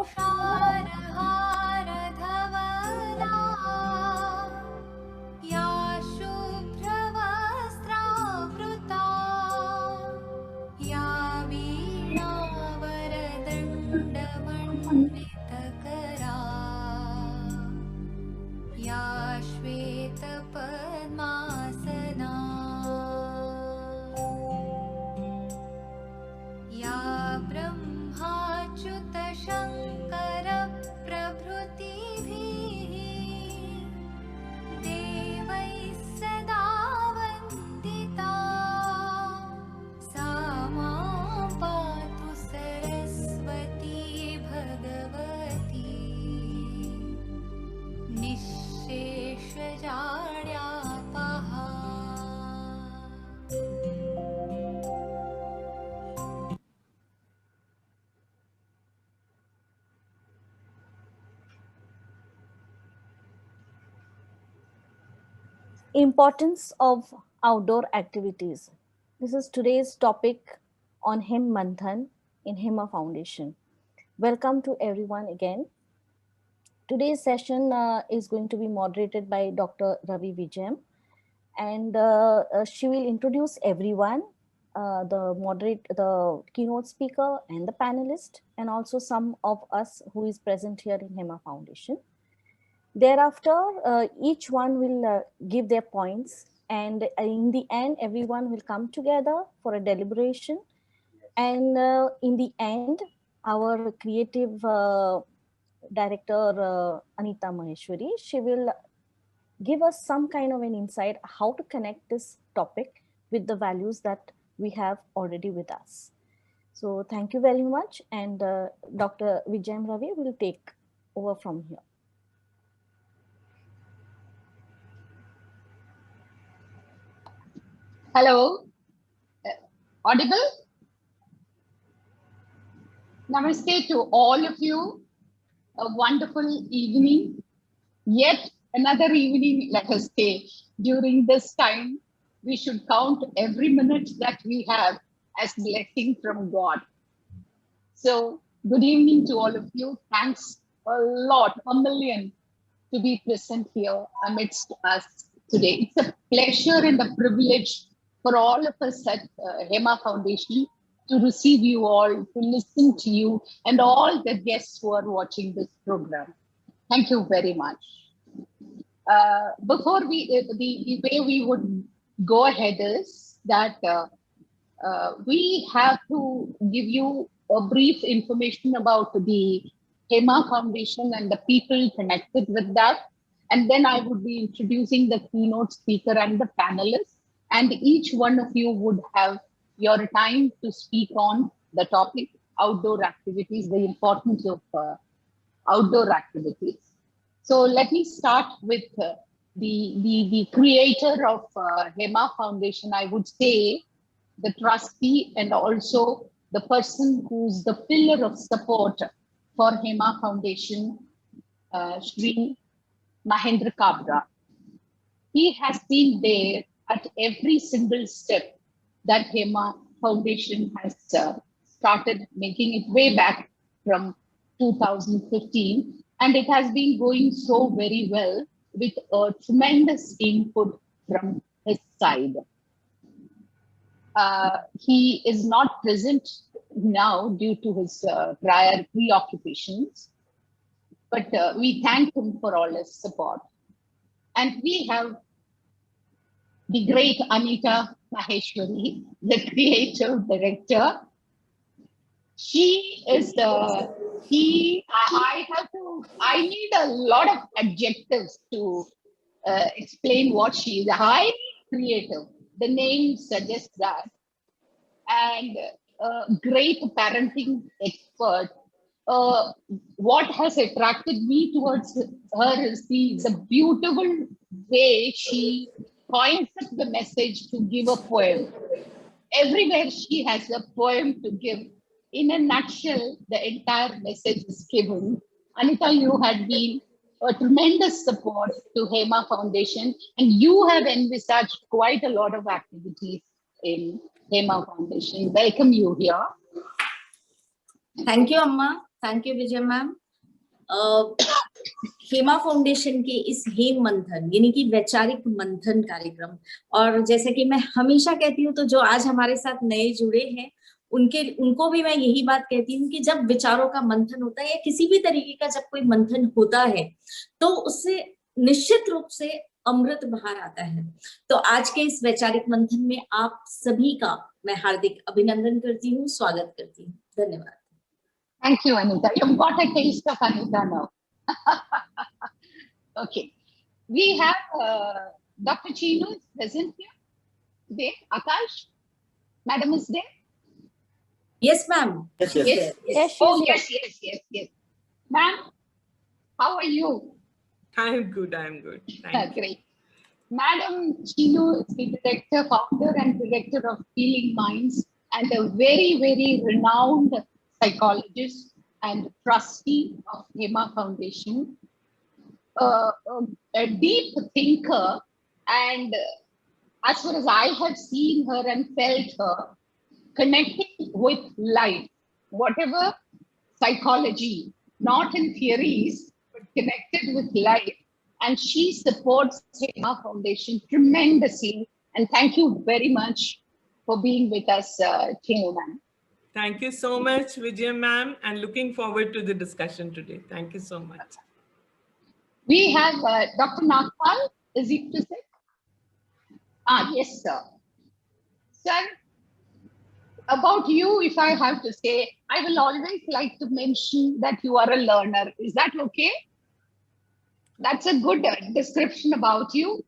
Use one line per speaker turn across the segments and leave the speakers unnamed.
तुषारहारधवला या शुभ्रवस्त्रावृता या वीणावरदण्डमण्डितकरा या श्वेतपद्मासना या ब्रह्माच्युतशङ्करप्रभृतिभिः देवैः सदा वन्दिता सा मां पातु सरस्वती भगवती निःशेषजाड्यापहा।
Importance of outdoor activities. This is today's topic on Hem Manthan in Hema Foundation. Welcome to everyone again. Today's session is going to be moderated by Dr. Ravi Vijayam, and she will introduce everyone, the keynote speaker and the panelist, and also some of us who is present here in Hema Foundation. Thereafter, each one will give their points, and in the end, everyone will come together for a deliberation. And in the end, our creative director, Anita Maheshwari, she will give us some kind of an insight how to connect this topic with the values that we have already with us. So thank you very much. And Dr. Vijayam Ravi will take over from here.
Hello, audible? Namaste to all of you. A wonderful evening. Yet another evening, let us say. During this time, we should count every minute that we have as blessing from God. So, good evening to all of you. Thanks a lot, a million, to be present here amidst us today. It's a pleasure and a privilege for all of us at Hema Foundation to receive you all, to listen to you, and all the guests who are watching this program. Thank you very much. Before the way we would go ahead is that we have to give you a brief information about the Hema Foundation and the people connected with that. And then I would be introducing the keynote speaker and the panelists. And each one of you would have your time to speak on the topic, outdoor activities, the importance of outdoor activities. So let me start with the creator of Hema Foundation, I would say, the trustee and also the person who's the pillar of support for Hema Foundation, Shri Mahendra Kabra. He has been there at every single step that Hema Foundation has started making it way back from 2015. And it has been going so very well with a tremendous input from his side. He is not present now due to his prior preoccupations, but we thank him for all his support. And we have the great Anita Maheshwari, the creative director. She is I need a lot of adjectives to explain what she is. Highly creative. The name suggests that. And great parenting expert. What has attracted me towards her is the beautiful way she points up the message to give a poem. Everywhere she has a poem to give. In a nutshell, the entire message is given. Anita, you had been a tremendous support to Hema Foundation, and you have envisaged quite a lot of activities in Hema Foundation. Welcome you here.
Thank you, Amma. Thank you Vijay ma'am. Hema foundation के इस हेम मंथन यानी कि वैचारिक मंथन कार्यक्रम, और जैसे कि मैं हमेशा कहती हूँ, तो जो आज हमारे साथ नए जुड़े हैं उनको भी मैं यही बात कहती हूँ कि जब विचारों का मंथन होता है या किसी भी तरीके का जब कोई मंथन होता है तो उससे निश्चित रूप से अमृत बाहर आता है। तो आज के इस वैचारिक मंथन में आप सभी का मैं हार्दिक अभिनंदन करती हूँ, स्वागत करती हूँ। धन्यवाद।
Thank you, Anita. You've got a taste of Anita now. Okay. We have Dr. Chinu is present here today. Akash, madam is there?
Yes, ma'am.
Yes,
Oh,
she's here.
yes. Ma'am, how are you?
I'm good. Thank you.
Great. Madam Chinu is the director, founder and director of Healing Minds and a very, very renowned psychologist and trustee of Hema Foundation. A deep thinker, and as far as I have seen her and felt her, connecting with life, whatever psychology, not in theories, but connected with life. And she supports Hema Foundation tremendously. And thank you very much for being with us, Chinu ma'am.
Thank you so much, Vijay ma'am, and looking forward to the discussion today. Thank you so much.
We have Dr. Nagpal. Is he present? Yes, sir. Sir, about you, if I have to say, I will always like to mention that you are a learner. Is that okay? That's a good description about you.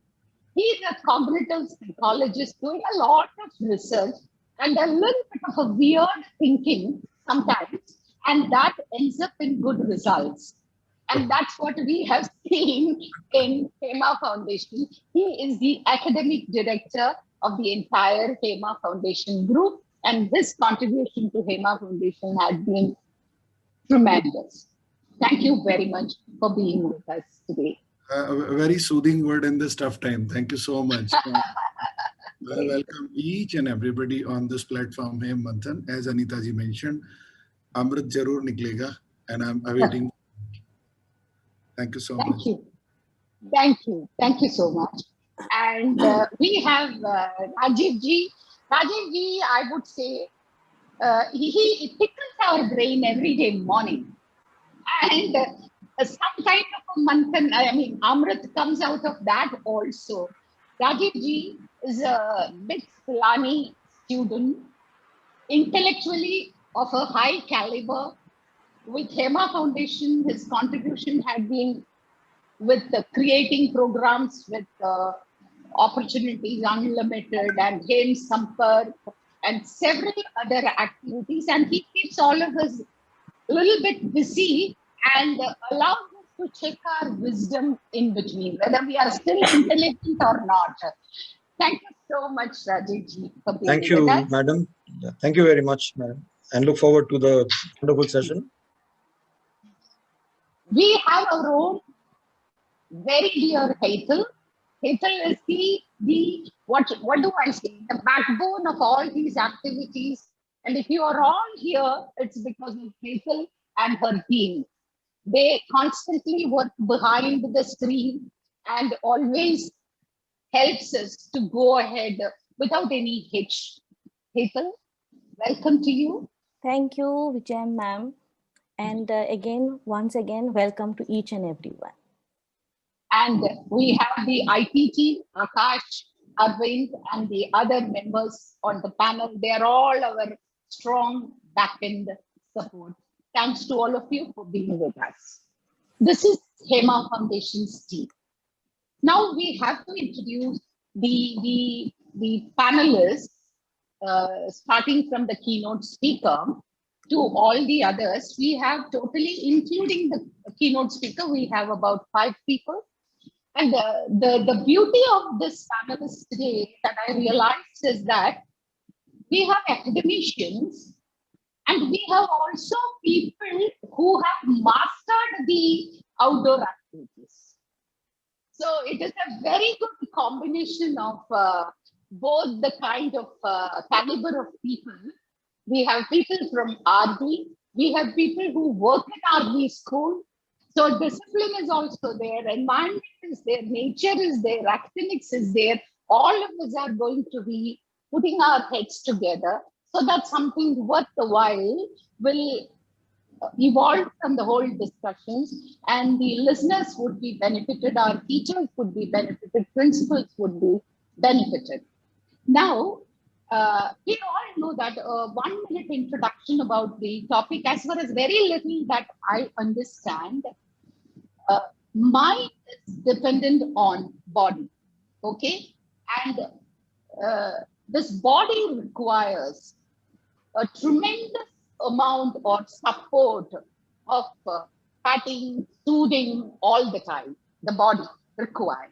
He's a cognitive psychologist doing a lot of research and a little bit of a weird thinking sometimes, and that ends up in good results. And that's what we have seen in Hema Foundation. He is the academic director of the entire Hema Foundation group, and his contribution to Hema Foundation has been tremendous. Thank you very much for being with us today.
A very soothing word in this tough time. Thank you so much. I welcome each and everybody on this platform, Hem Manthan. As Anita ji mentioned, Amrit Jarur Niklega, and I'm awaiting. Thank you so much.
Thank you so much. And we have Rajiv ji. Rajiv ji, I would say, he tickles our brain every day morning. And some kind of a manthan, Amrit comes out of that also. Rajiv ji is a big Pilani student, intellectually of a high caliber. With Hema Foundation, his contribution had been with creating programs with Opportunities Unlimited and Hem Sampark and several other activities. And he keeps all of us a little bit busy and allows us to check our wisdom in between, whether we are still intelligent or not. Thank you so much, Rajiv ji, for being
Thank you,
with us.
madam. Thank you very much, madam. And look forward to the wonderful session.
We have our own very dear Hetal. Hetal is the what do I say? The backbone of all these activities. And if you are all here, it's because of Hetal and her team. They constantly work behind the screen and always helps us to go ahead without any hitch. Hetal, welcome to you.
Thank you, Vijay ma'am. And once again, welcome to each and everyone.
And we have the IT team, Akash, Arvind, and the other members on the panel. They are all our strong back-end support. Thanks to all of you for being with us. This is Hema Foundation's team. Now we have to introduce the panelists, starting from the keynote speaker to all the others. We have totally, including the keynote speaker, we have about 5 people. And the beauty of this panelist today that I realized is that we have academicians and we have also people who have mastered the outdoor activities. So it is a very good combination of both the kind of caliber of people. We have people from RD, We have people who work in RV school. So discipline is also there, environment is there, nature is there, academics is there. All of us are going to be putting our heads together so that something worth the while will evolve from the whole discussions, and the listeners would be benefited, our teachers would be benefited, principals would be benefited. Now, we all know that 1 minute introduction about the topic, as far as very little that I understand, mind is dependent on body, okay? And this body requires a tremendous amount of support of patting, soothing all the time, the body requires.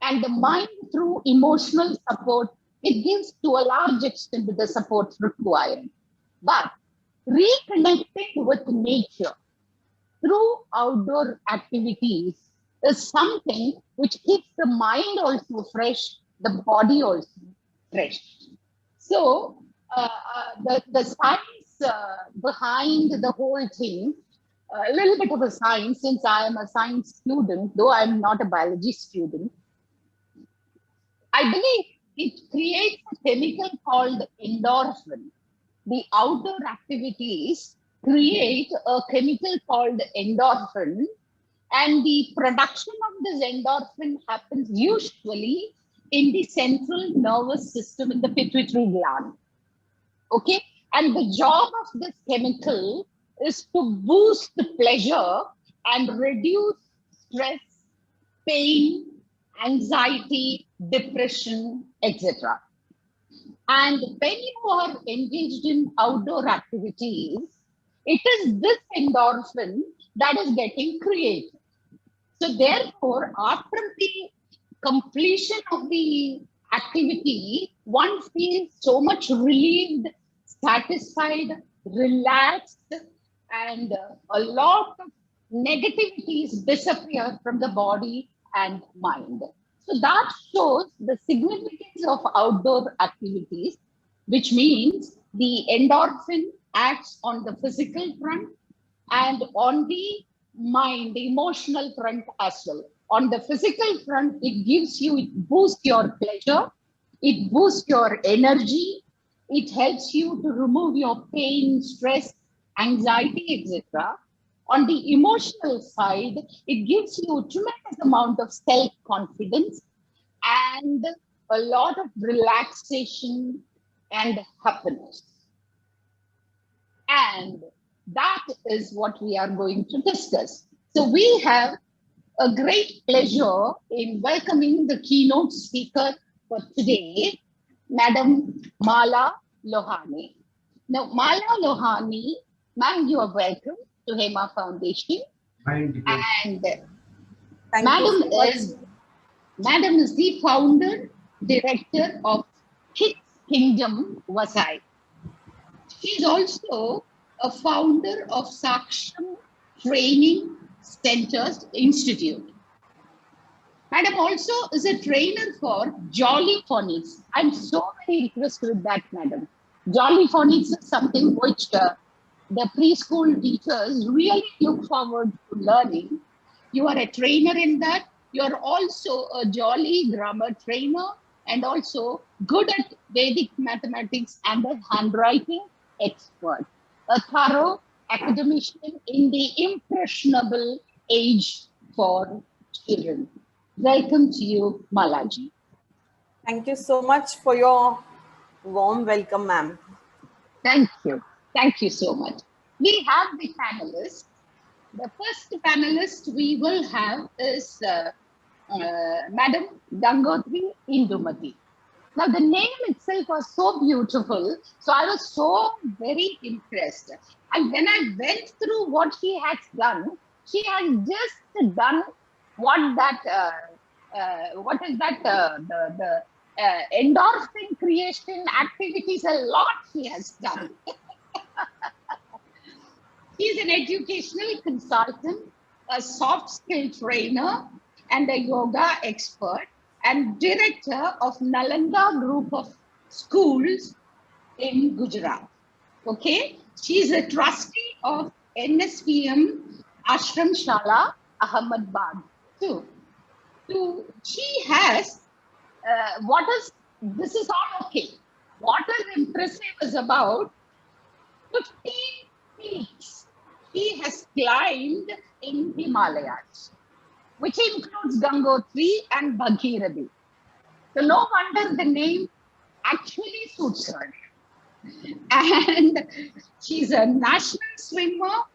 And the mind, through emotional support, it gives to a large extent the support required. But reconnecting with nature through outdoor activities is something which keeps the mind also fresh, the body also fresh. So the science behind the whole thing, a little bit of a science, since I am a science student, though I'm not a biology student, I believe it creates a chemical called endorphin. The outdoor activities create a chemical called endorphin, and the production of this endorphin happens usually in the central nervous system, in the pituitary gland. Okay, and the job of this chemical is to boost the pleasure and reduce stress, pain, anxiety, depression, etc. And when you are engaged in outdoor activities, it is this endorphin that is getting created. So therefore, after the completion of the activity, one feels so much relieved, satisfied, relaxed, and a lot of negativities disappear from the body and mind. So that shows the significance of outdoor activities, which means the endorphin acts on the physical front and on the mind, the emotional front as well. On the physical front, it gives you, it boosts your pleasure, it boosts your energy, it helps you to remove your pain, stress, anxiety, etc. On the emotional side, it gives you a tremendous amount of self-confidence and a lot of relaxation and happiness. And that is what we are going to discuss. So we have a great pleasure in welcoming the keynote speaker for today, Madam Mala Lohani. Now, Mala Lohani, ma'am, you are welcome to Hema Foundation. And Madam is the founder, director of Kids Kingdom Vasai. She is also a founder of Saksham Training Centers Institute. Madam also is a trainer for Jolly Phonics. I'm so very impressed with that, Madam. Jolly Phonics is something which the preschool teachers really look forward to learning. You are a trainer in that. You are also a Jolly grammar trainer and also good at Vedic mathematics and a handwriting expert. A thorough academician in the impressionable age for children. Welcome to you, Malaji.
Thank you so much for your warm welcome, ma'am.
Thank you. Thank you so much. We have the panelists. The first panelist we will have is Madam Gangotri Indumati. Now, the name itself was so beautiful, so I was so very impressed. And when I went through what she has done, she has just done what that, the endorphin creation activities, a lot she has done. She is an educational consultant, a soft skill trainer, and a yoga expert, and director of Nalanda Group of Schools in Gujarat. Okay, She is a trustee of NSPM Ashram Shala, Ahmedabad too. She has, this is all okay. What is impressive is about 15 peaks she has climbed in Himalayas, which includes Gangotri and Bhagirathi. So no wonder the name actually suits her. And she's a national swimmer,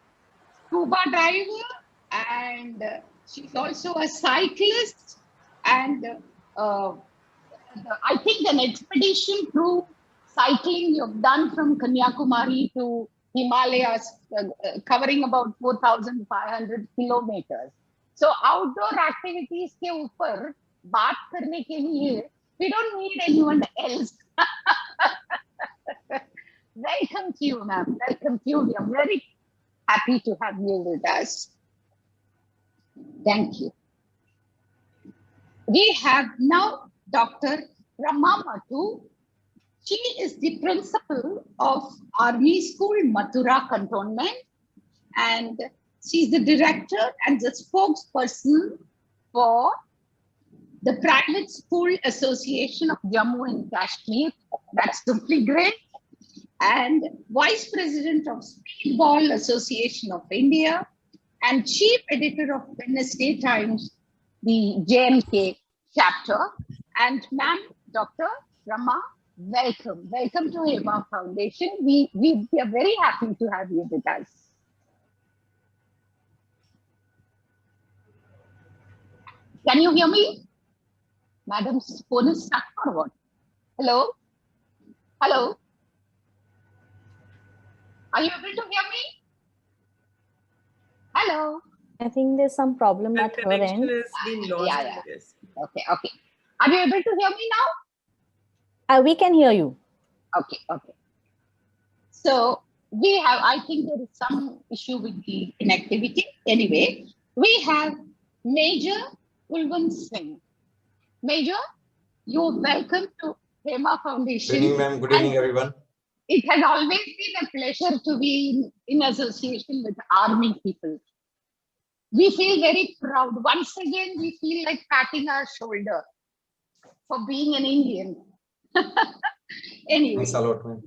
scuba diver, and she's also a cyclist. And I think an expedition through cycling you've done from Kanyakumari to Himalayas, covering about 4,500 kilometers. So outdoor activities के ऊपर बात करने के लिए we don't need anyone else. Welcome to you, ma'am. Welcome to you. We are very happy to have you with us. Thank you. We have now Dr. Rama Mathu. She is the principal of Army School, Mathura Cantonment, and she's the director and the spokesperson for the Private School Association of Jammu and Kashmir. That's simply great. And vice president of Speedball Association of India and chief editor of Wednesday Times, the JMK chapter. And ma'am, Dr. Rama, welcome. Welcome to Hema Foundation. We are very happy to have you with us. Can you hear me? Madam's phone is stuck or what? Hello? Hello? Are you able to hear me? Hello?
I think there's some problem
The
at her
connection
end.
has been lost.
Yeah.
Yes.
Okay. Are you able to hear me now?
We can hear you.
Okay. So we have, I think there is some issue with the connectivity. Anyway, we have Major Kulwant Singh. Major, you're welcome to Hema Foundation.
Good evening, ma'am. Good evening, everyone.
It has always been a pleasure to be in association with Army people. We feel very proud. Once again, we feel like patting our shoulder for being an Indian. Anyway,
Thanks a lot, ma'am.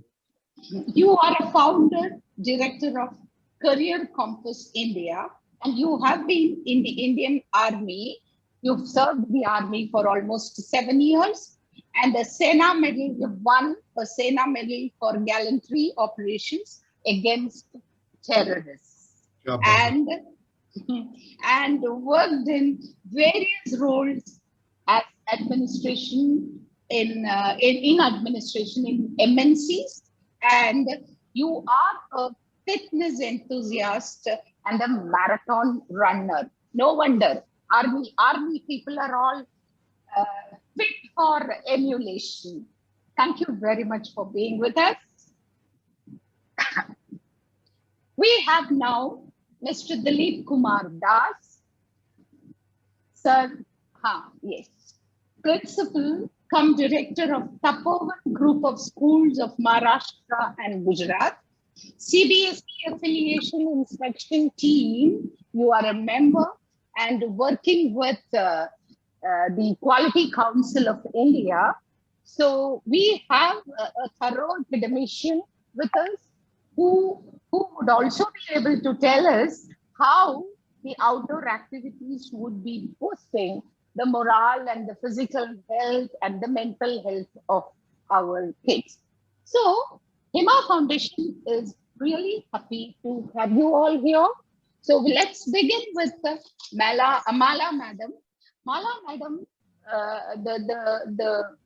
you are a founder, director of Career Compass India, and you have been in the Indian Army. You've served the Army for almost 7 years, and the Sena Medal, you've won a Sena Medal for gallantry operations against terrorists.
Yeah,
And worked in various roles as administration in administration in MNCs, and you are a fitness enthusiast and a marathon runner. No wonder army people are all fit for emulation. Thank you very much for being with us. We have now Mr. Dilip Kumar Das, sir, yes, principal cum director of Tapovan Group of Schools of Maharashtra and Gujarat, CBSE affiliation inspection team. You are a member and working with the Quality Council of India. So we have a thorough academician with us who would also be able to tell us how the outdoor activities would be boosting the morale and the physical health and the mental health of our kids. So Hema Foundation is really happy to have you all here. So let's begin with Mala Madam. Mala Madam, the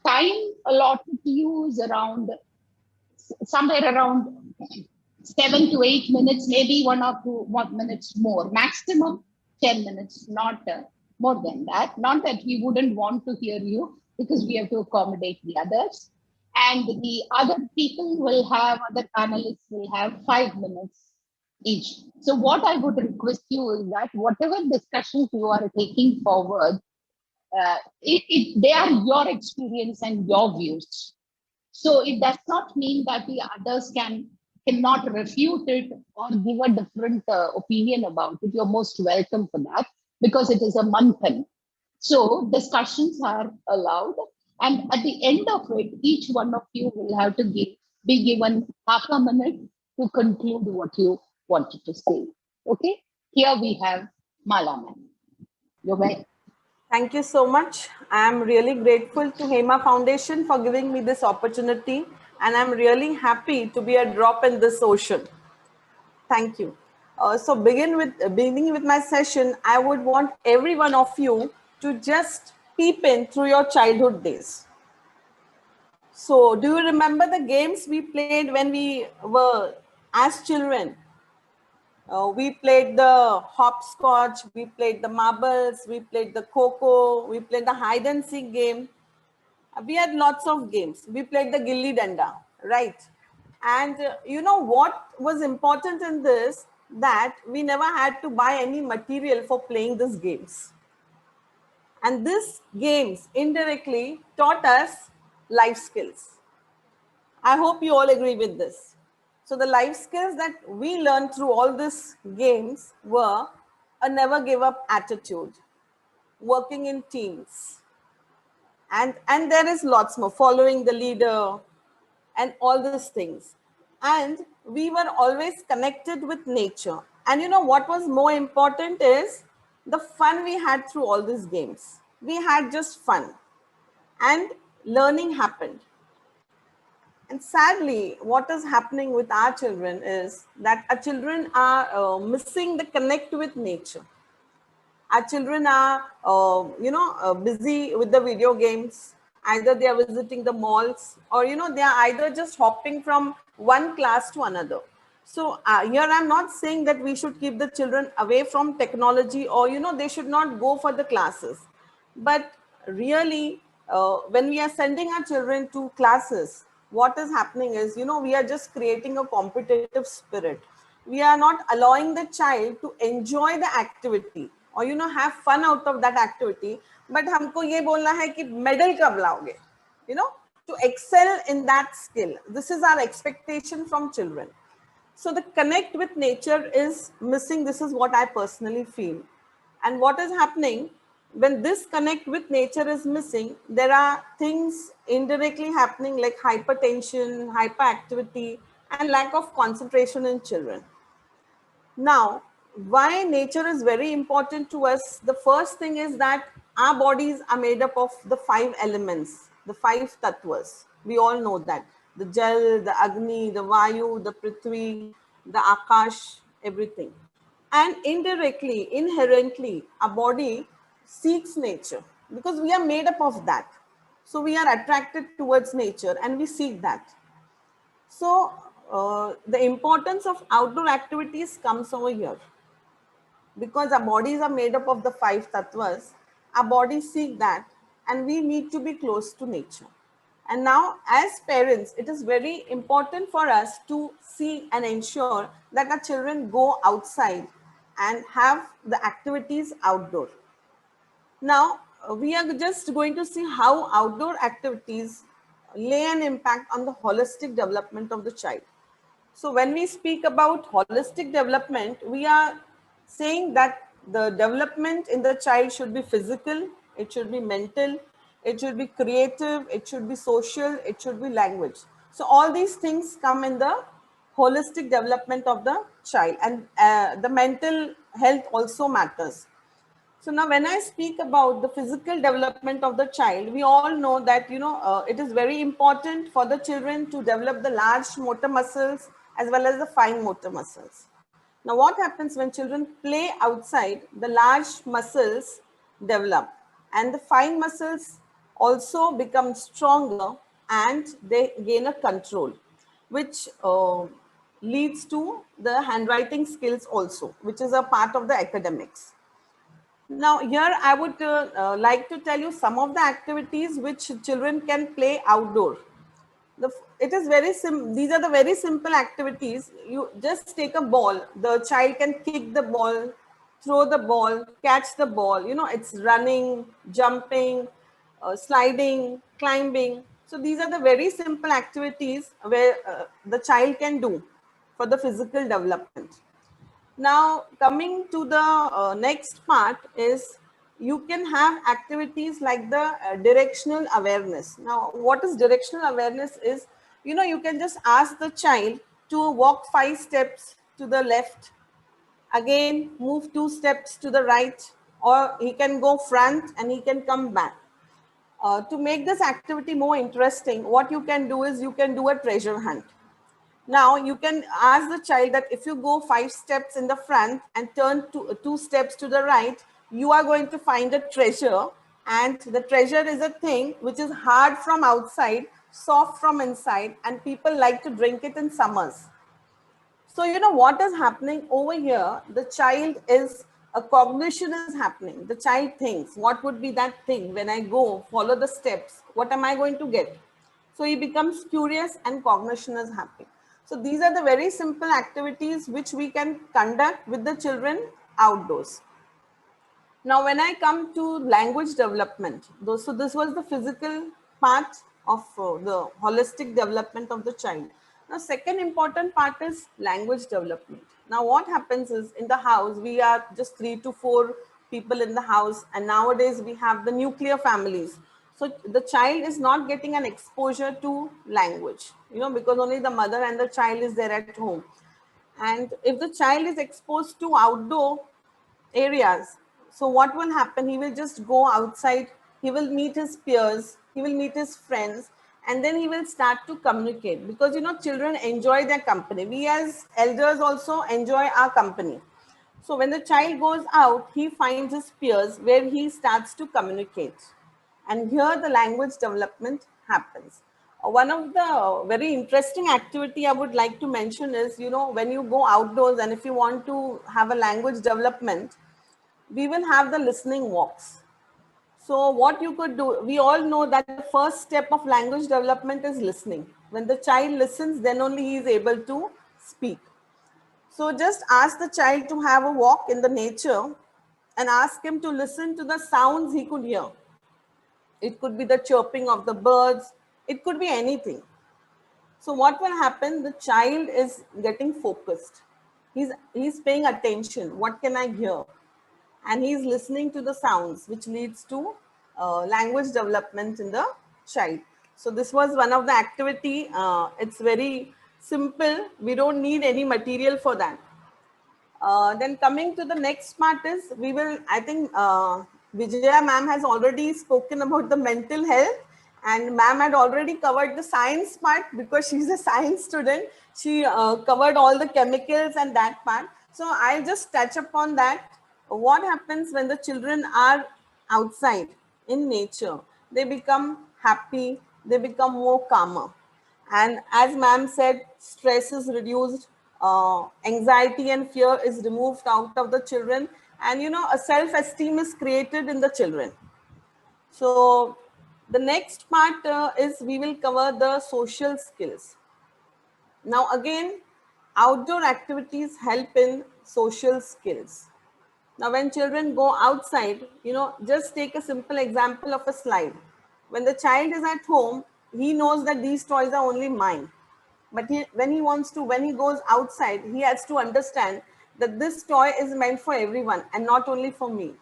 time allotted to you is around somewhere around 7 to 8 minutes, maybe 1 or 2 minutes more, maximum 10 minutes, not more than that. Not that we wouldn't want to hear you, because we have to accommodate the others. And the other people will have, other panelists will have 5 minutes each. So what I would request you is that whatever discussions you are taking forward, they are your experience and your views. So it does not mean that the others can cannot refute it or give a different opinion about it, you're most welcome for that, because it is a manthan. So discussions are allowed, and at the end of it, each one of you will have to be given half a minute to conclude what you wanted to say. Okay, here we have Mala ma'am. You're welcome.
Thank you so much. I am really grateful to HEMA Foundation for giving me this opportunity, and I'm really happy to be a drop in this ocean. Thank you. So beginning with my session, I would want every one of you to just peep in through your childhood days. So do you remember the games we played when we were as children? We played the hopscotch, we played the marbles, we played the coco, we played the hide and seek game. We had lots of games. We played the gilli danda, right? And you know what was important in this? That we never had to buy any material for playing these games. And these games indirectly taught us life skills. I hope you all agree with this. So the life skills that we learned through all these games were a never give up attitude, working in teams, and there is lots more, following the leader and all these things. And we were always connected with nature. And you know what was more important is the fun we had through all these games. We had just fun, and learning happened. And sadly, what is happening with our children is that our children are missing the connect with nature. Our children are, busy with the video games. Either they are visiting the malls, or they are either just hopping from one class to another. So here I'm not saying that we should keep the children away from technology, or they should not go for the classes. But really, when we are sending our children to classes, what is happening is, we are just creating a competitive spirit. We are not allowing the child to enjoy the activity, or have fun out of that activity. But हमको ये बोलना है कि medal कब लाओगे, to excel in that skill. This is our expectation from children. So the connect with nature is missing. This is what I personally feel. And what is happening when this connect with nature is missing, there are things indirectly happening like hypertension, hyperactivity, and lack of concentration in children. Now, why nature is very important to us? The first thing is that our bodies are made up of the 5 elements, the 5 tattvas. We all know that. The Jal, the Agni, the Vayu, the Prithvi, the Akash, everything. And indirectly, inherently, our body seeks nature because we are made up of that. So we are attracted towards nature and we seek that. So the importance of outdoor activities comes over here. Because our bodies are made up of the 5 tattvas, our bodies seek that, and we need to be close to nature. And now, as parents, it is very important for us to see and ensure that our children go outside and have the activities outdoor. Now, we are just going to see how outdoor activities lay an impact on the holistic development of the child. So when we speak about holistic development, we are saying that the development in the child should be physical, it should be mental, it should be creative, it should be social, it should be language. So all these things come in the holistic development of the child, and the mental health also matters. So now when I speak about the physical development of the child, we all know that, it is very important for the children to develop the large motor muscles as well as the fine motor muscles. Now what happens when children play outside, the large muscles develop and the fine muscles also become stronger and they gain a control, which leads to the handwriting skills also, which is a part of the academics. Now, here I would like to tell you some of the activities which children can play outdoor. It is very these are the very simple activities. You just take a ball, the child can kick the ball, throw the ball, catch the ball. It's running, jumping, sliding, climbing. So these are the very simple activities where the child can do. for the physical development. Now, coming to the next part is you can have activities like the directional awareness. Now, what is directional awareness is, you can just ask the child to walk 5 steps to the left, again move 2 steps to the right, or he can go front and he can come back. To make this activity more interesting, what you can do is you can do a treasure hunt. Now you can ask the child that if you go 5 steps in the front and turn 2 steps to the right, you are going to find a treasure. And the treasure is a thing which is hard from outside, soft from inside, and people like to drink it in summers. So what is happening over here? The child is, a cognition is happening. The child thinks, what would be that thing when I go follow the steps? What am I going to get? So he becomes curious and cognition is happening. So these are the very simple activities which we can conduct with the children outdoors. Now, when I come to language development, so this was the physical part of the holistic development of the child. Now, second important part is language development. Now, what happens is in the house, we are just 3 to 4 people in the house, and nowadays we have the nuclear families. So the child is not getting an exposure to language, because only the mother and the child is there at home. And if the child is exposed to outdoor areas, so what will happen? He will just go outside, he will meet his peers, he will meet his friends, and then he will start to communicate, because children enjoy their company. We as elders also enjoy our company. So when the child goes out, he finds his peers where he starts to communicate. And here the language development happens. One of the very interesting activity I would like to mention is, when you go outdoors and if you want to have a language development, we will have the listening walks. So what you could do, we all know that the first step of language development is listening. When the child listens, then only he is able to speak. So just ask the child to have a walk in the nature and ask him to listen to the sounds he could hear. It could be the chirping of the birds. It could be anything. So what will happen? The child is getting focused. He's paying attention. What can I hear? And he's listening to the sounds, which leads to language development in the child. So this was one of the activity. It's very simple. We don't need any material for that. Then coming to the next part is, I think Vijaya ma'am has already spoken about the mental health, and ma'am had already covered the science part because she's a science student. She covered all the chemicals and that part. So I'll just touch upon that. What happens when the children are outside in nature? They become happy, they become more calmer. And as ma'am said, stress is reduced, anxiety and fear is removed out of the children, and a self-esteem is created in the children. So the next part is we will cover the social skills. Now again, outdoor activities help in social skills. Now when children go outside, just take a simple example of a slide. When the child is at home, he knows that these toys are only mine. But when he goes outside, he has to understand that this toy is meant for everyone and not only for me.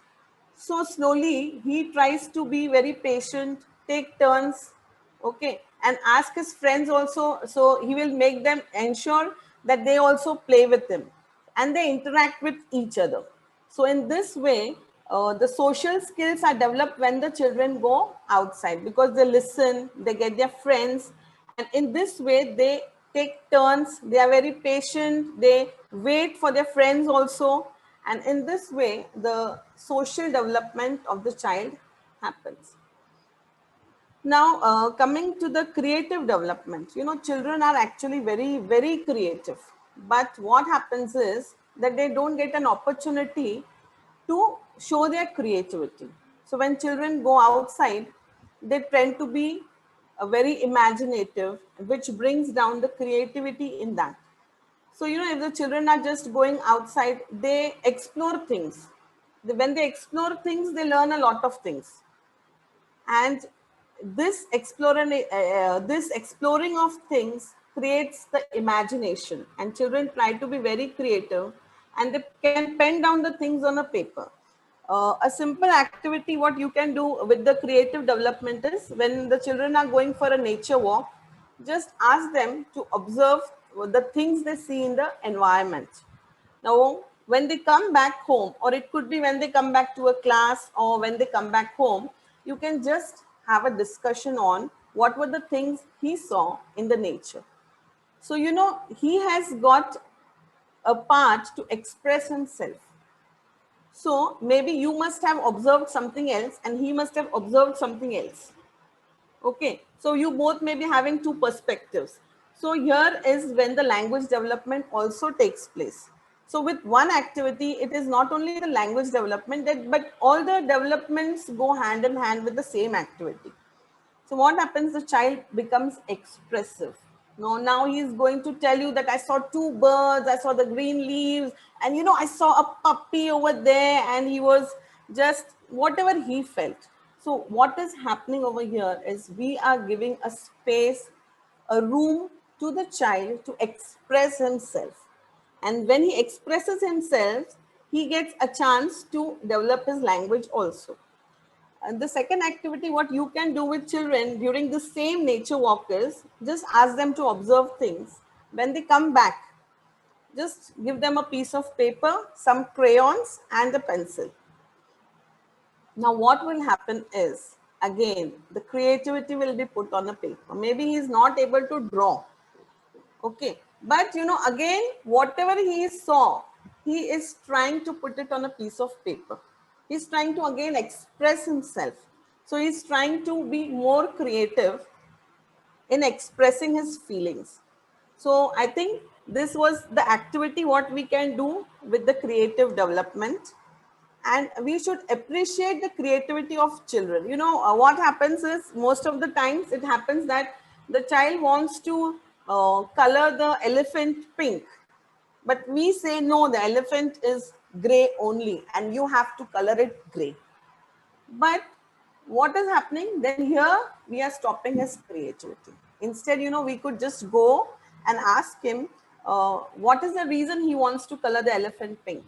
So slowly he tries to be very patient, take turns, okay, and ask his friends also. So he will make them ensure that they also play with him and they interact with each other. So in this way, the social skills are developed when the children go outside, because they listen, they get their friends, and in this way they take turns, they are very patient, they wait for their friends also, and in this way the social development of the child happens. Now coming to the creative development, children are actually very, very creative, but what happens is that they don't get an opportunity to show their creativity. So when children go outside, they tend to be very imaginative, which brings down the creativity in that. So, if the children are just going outside, they explore things. When they explore things, they learn a lot of things. And this exploring of things creates the imagination, and children try to be very creative, and they can pen down the things on a paper. A simple activity what you can do with the creative development is, when the children are going for a nature walk, just ask them to observe the things they see in the environment. Now, when they come back home, or it could be when they come back to a class or when they come back home, you can just have a discussion on what were the things he saw in the nature. So, you know, he has got a part to express himself. So maybe you must have observed something else and he must have observed something else. Okay, so you both may be having two perspectives. So here is when the language development also takes place. So with one activity, it is not only the language development, but all the developments go hand in hand with the same activity. So what happens? The child becomes expressive. Now he is going to tell you that I saw two birds, I saw the green leaves, and you know, I saw a puppy over there, and he was just whatever he felt. So what is happening over here is we are giving a space, a room to the child to express himself. And when he expresses himself, he gets a chance to develop his language also. And the second activity, what you can do with children during the same nature walk is just ask them to observe things. When they come back, just give them a piece of paper, some crayons, and a pencil. Now, what will happen is, again, the creativity will be put on a paper. Maybe he is not able to draw. Okay. But, you know, again, whatever he saw, he is trying to put it on a piece of paper. He's trying to again express himself. So he's trying to be more creative in expressing his feelings. So I think this was the activity what we can do with the creative development. And we should appreciate the creativity of children. You know, what happens is, most of the times it happens that the child wants to color the elephant pink. But we say, no, the elephant is gray only and you have to color it gray. But what is happening? Then here we are stopping his creativity. Instead, you know, we could just go and ask him, what is the reason he wants to color the elephant pink?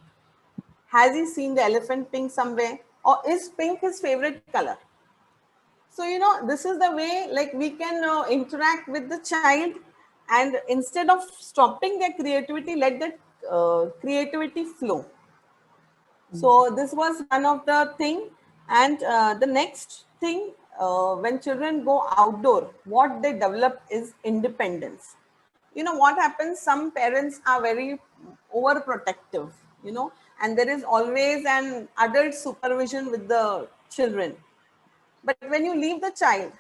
Has he seen the elephant pink somewhere? Or is pink his favorite color? So, you know, this is the way like we can interact with the child, and instead of stopping their creativity, let that creativity flow. So this was one of the thing. And the next thing, when children go outdoor, what they develop is independence. You know what happens? Some parents are very overprotective, you know, and there is always an adult supervision with the children. But when you leave the child,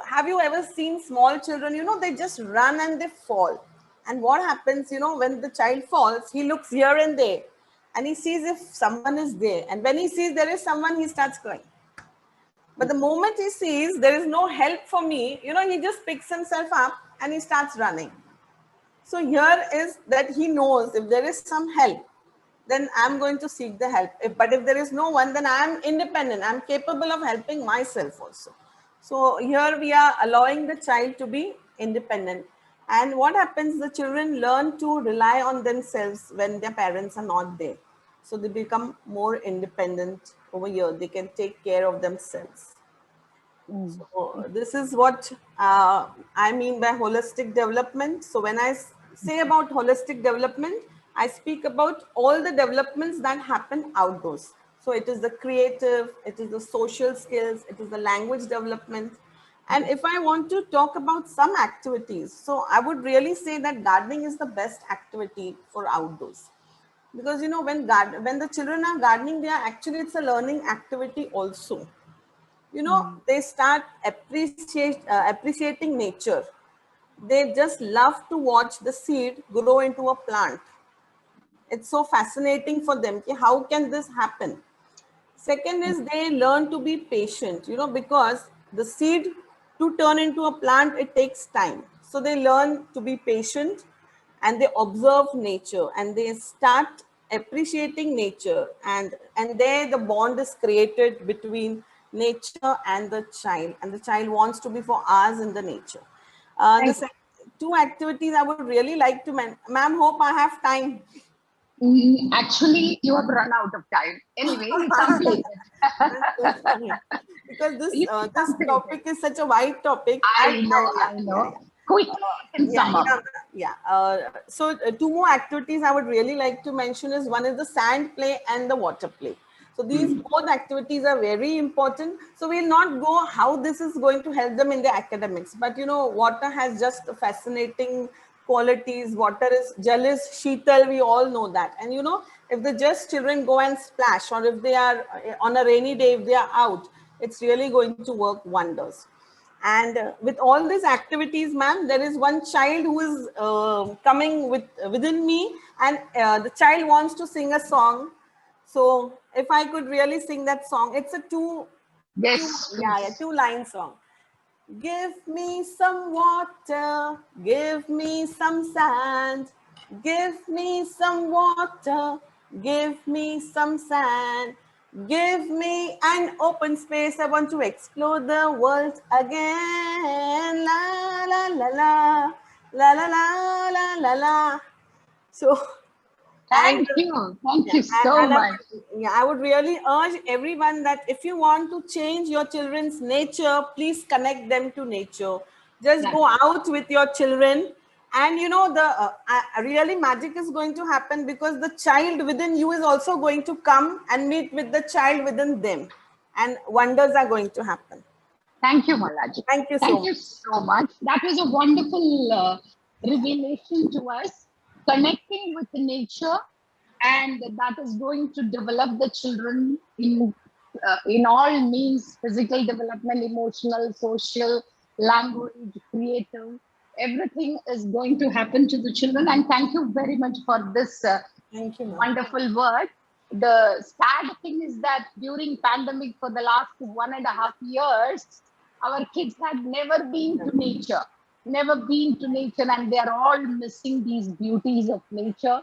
have you ever seen small children, you know, they just run and they fall. And what happens, you know, when the child falls, he looks here and there and he sees if someone is there. And when he sees there is someone, he starts crying. But the moment he sees there is no help for me, you know, he just picks himself up and he starts running. So here is that he knows if there is some help, then I'm going to seek the help. But if there is no one, then I'm independent. I'm capable of helping myself also. So here we are allowing the child to be independent. And what happens? The children learn to rely on themselves when their parents are not there. So they become more independent over here. They can take care of themselves. So this is what I mean by holistic development. So when I say about holistic development, I speak about all the developments that happen outdoors. So it is the creative, it is the social skills, it is the language development. And if I want to talk about some activities, so I would really say that gardening is the best activity for outdoors. Because, you know, when the children are gardening, it's a learning activity also. You know, they start appreciating nature. They just love to watch the seed grow into a plant. It's so fascinating for them. How can this happen? Second is they learn to be patient, you know, because the seed to turn into a plant, it takes time. So they learn to be patient and they observe nature and they start appreciating nature. And there the bond is created between nature and the child. And the child wants to be for hours in the nature. 2 activities I would really like to mention. Ma'am, hope I have time.
Actually, you have run out of time. Anyway, complete it.
Because this
You
this
complete
topic is such a wide topic.
I know. Quick and sum up.
So 2 more activities I would really like to mention is one is the sand play and the water play. So these both activities are very important. So we'll not go how this is going to help them in their academics, but you know, water has just fascinating qualities. Water is jealous, sheetal, we all know that. And you know, if the just children go and splash, or if they are on a rainy day, if they are out, it's really going to work wonders. And with all these activities, ma'am, there is one child who is coming within me, and the child wants to sing a song. So if I could really sing that song, it's a two line song. Give me some water, give me some sand, give me some water, give me some sand, give me an open space. I want to explore the world again. La la la la, la la la la la la. So
Thank you so much.
I would really urge everyone that if you want to change your children's nature, please connect them to nature. Just go out with your children, and you know, the really magic is going to happen, because the child within you is also going to come and meet with the child within them, and wonders are going to happen.
Thank you, Malaji.
Thank you
so much. That was a wonderful revelation to us. Connecting with nature, and that is going to develop the children in all means: physical development, emotional, social, language, creative. Everything is going to happen to the children. And thank you very much for this wonderful word. The sad thing is that during pandemic, for the last 1.5 years, our kids had never been to nature. And they are all missing these beauties of nature,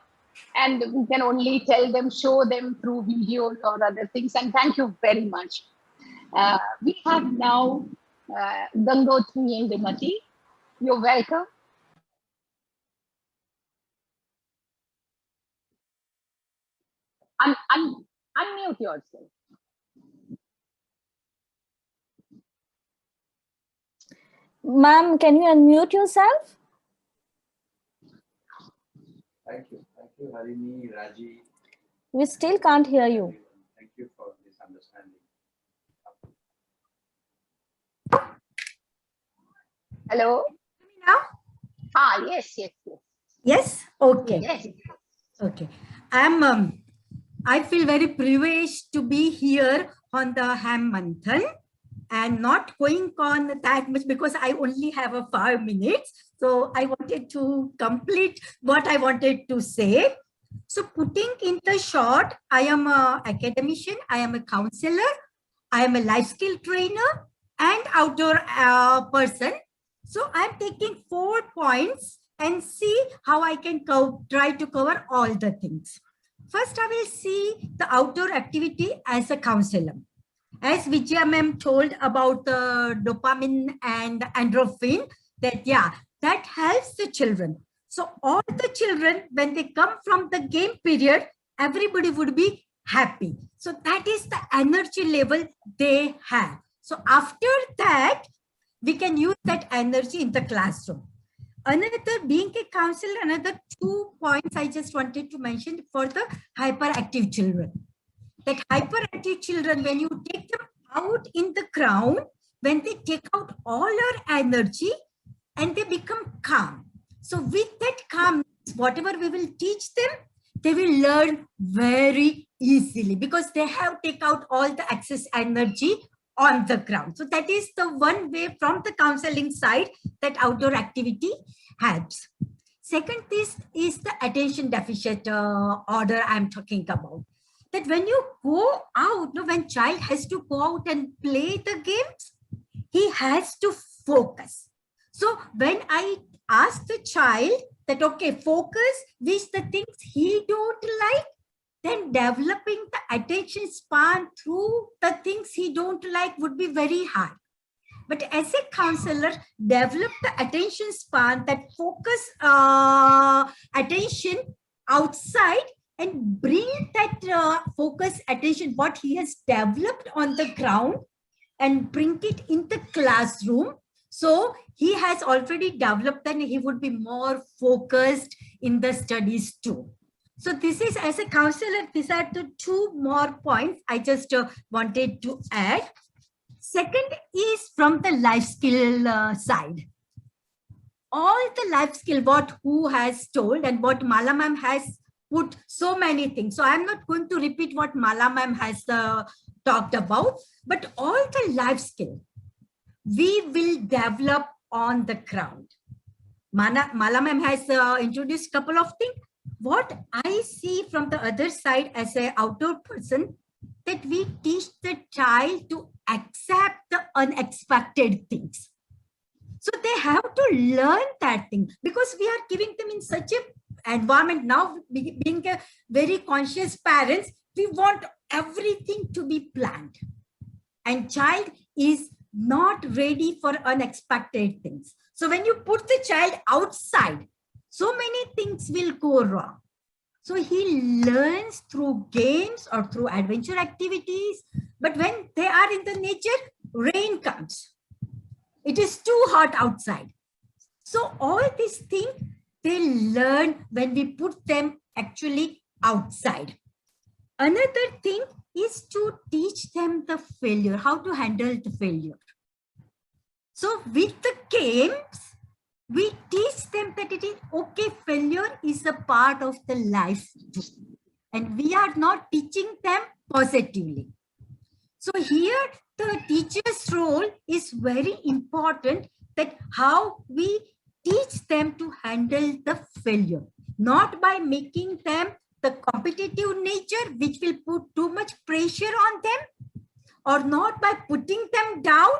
and we can only tell them, show them through videos or other things. And thank you very much. We have now Gangotri and Dimati. You're welcome. Unmute yourself.
Ma'am, can you unmute yourself?
Thank you, Harini, Raji.
We still can't hear you.
Thank you for this understanding.
Hello?
Now?
Yes.
Yes? Okay.
Yes.
Okay. I feel very privileged to be here on the Hem Manthan, and not going on that much because I only have 5 minutes. So I wanted to complete what I wanted to say. So putting in the short, I am an academician, I am a counselor, I am a life skill trainer and outdoor person. So I'm taking 4 points and see how I can try to cover all the things. First, I will see the outdoor activity as a counselor. As Vijaya ma'am told about the dopamine and endorphin, that helps the children. So all the children, when they come from the game period, everybody would be happy. So that is the energy level they have. So after that, we can use that energy in the classroom. Another, being a counselor, another 2 points I just wanted to mention for the hyperactive children. That hyperactive children, when you take them out in the ground, when they take out all our energy and they become calm. So with that calmness, whatever we will teach them, they will learn very easily because they have take out all the excess energy on the ground. So that is the one way from the counseling side that outdoor activity helps. Second, this is the attention deficit order I'm talking about. That when you go out, when child has to go out and play the games, he has to focus. So when I ask the child that, okay, focus, which the things he don't like, then developing the attention span through the things he don't like would be very hard. but as a counselor, develop the attention span that focus attention outside and bring that focus attention, what he has developed on the ground, and bring it in the classroom. So he has already developed and he would be more focused in the studies too. So this is, as a counselor, these are the two more points I just wanted to add. Second is from the life skill side. All the life skill, what who has told and what Mala ma'am has put so many things. So I'm not going to repeat what Mala ma'am has talked about, but all the life skill we will develop on the ground. Mala ma'am has introduced a couple of things. What I see from the other side as an outdoor person, that we teach the child to accept the unexpected things. So they have to learn that thing, because we are giving them in such an environment now, being a very conscious parents, we want everything to be planned. And child is not ready for unexpected things. So when you put the child outside, so many things will go wrong. So he learns through games or through adventure activities. But when they are in the nature, rain comes. It is too hot outside. So all these things they learn when we put them actually outside. Another thing is to teach them the failure, how to handle the failure. So with the games, we teach them that it is okay, failure is a part of the life too. And we are not teaching them positively. So here the teacher's role is very important, that how we teach them to handle the failure, not by making them the competitive nature, which will put too much pressure on them, or not by putting them down,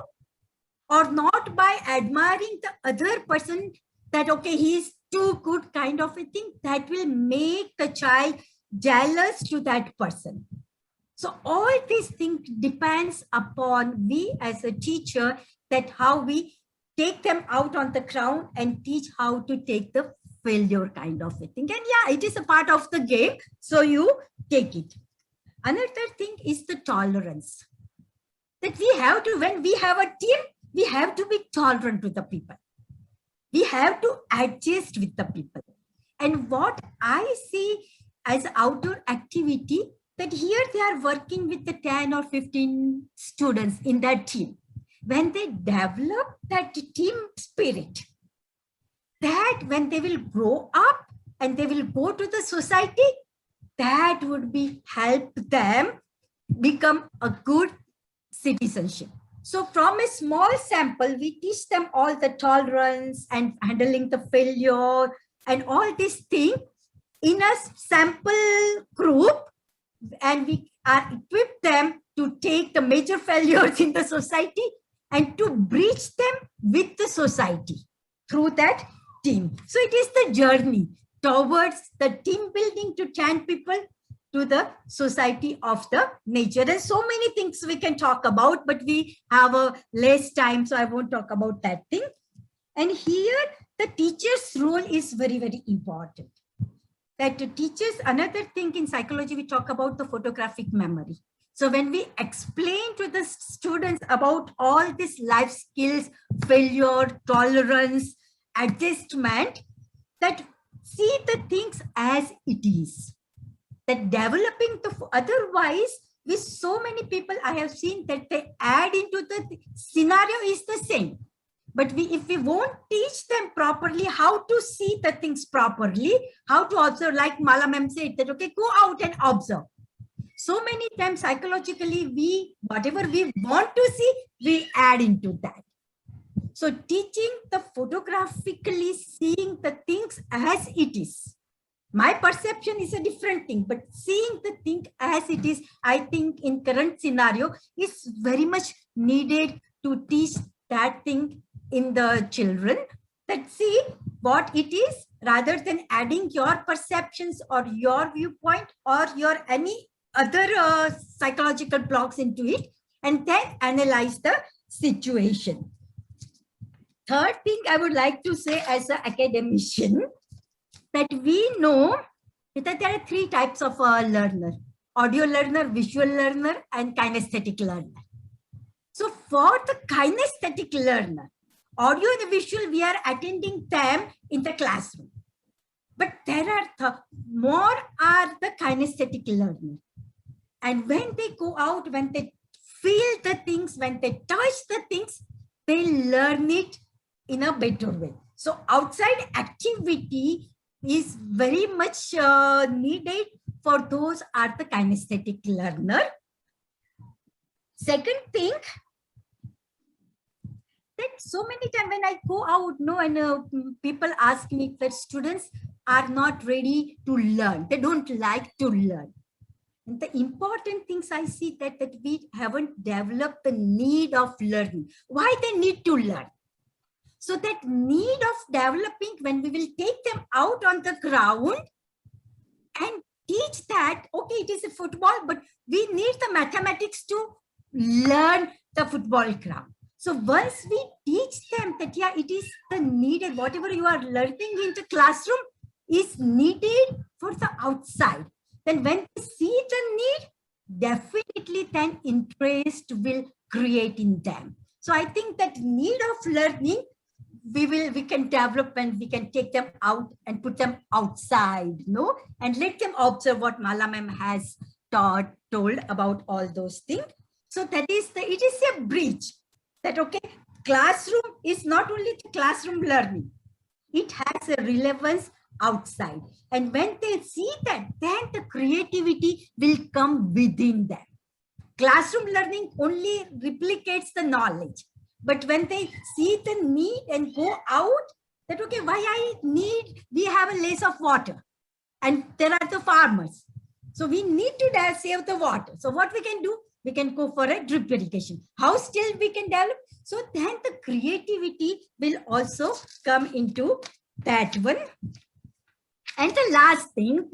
or not by admiring the other person that, okay, he is too good kind of a thing that will make the child jealous to that person. So all these things depends upon we as a teacher, that how we take them out on the ground and teach how to take the failure kind of a thing. And yeah, it is a part of the game, so you take it. Another thing is the tolerance. That we have to, when we have a team, we have to be tolerant to the people. We have to adjust with the people. And what I see as outdoor activity, that here they are working with the 10 or 15 students in that team. When they develop that team spirit, that when they will grow up and they will go to the society, that would be help them become a good citizenship. So from a small sample, we teach them all the tolerance and handling the failure and all these things in a sample group, and we are equipped them to take the major failures in the society and to bridge them with the society through that team. So it is the journey towards the team building to 10 people to the society of the nature. And so many things we can talk about, but we have a less time, so I won't talk about that thing. And here the teacher's role is very, very important. That the teachers, another thing in psychology, we talk about the photographic memory. So when we explain to the students about all these life skills, failure, tolerance, adjustment, that see the things as it is. That developing the, otherwise, with so many people I have seen that they add into the scenario is the same. But if we won't teach them properly how to see the things properly, how to observe, like Mala ma'am said, that, okay, go out and observe. So many times psychologically, we, whatever we want to see, we add into that. So teaching the photographically seeing the things as it is. My perception is a different thing, but seeing the thing as it is, I think in current scenario is very much needed to teach that thing in the children, that see what it is, rather than adding your perceptions or your viewpoint or your any other psychological blocks into it, and then analyze the situation. third thing I would like to say as an academician, that we know that there are three types of learner: audio learner, visual learner, and kinesthetic learner. So for the kinesthetic learner, audio and visual, we are attending them in the classroom. But there are more are the kinesthetic learner. And when they go out, when they feel the things, when they touch the things, they learn it in a better way. So outside activity is very much needed for those are the kinesthetic learner. Second thing, that so many times when I go out, and people ask me that students are not ready to learn. They don't like to learn. And the important things I see that we haven't developed the need of learning. Why they need to learn? So that need of developing, when we will take them out on the ground and teach that, okay, it is a football, but we need the mathematics to learn the football ground. So once we teach them that, yeah, it is the needed, whatever you are learning in the classroom is needed for the outside. Then when they see the need, definitely then interest will create in them. So I think that need of learning, we can develop and we can take them out and put them outside, and let them observe what Mala ma'am has told about all those things. So that is it is a bridge that, okay, classroom is not only the classroom learning, it has a relevance outside. And when they see that, then the creativity will come within them. Classroom learning only replicates the knowledge. But when they see the need and go out, that, okay, we have a lace of water and there are the farmers. So we need to save the water. So what we can do? We can go for a drip irrigation. How still we can develop? So then the creativity will also come into that one. And the last thing,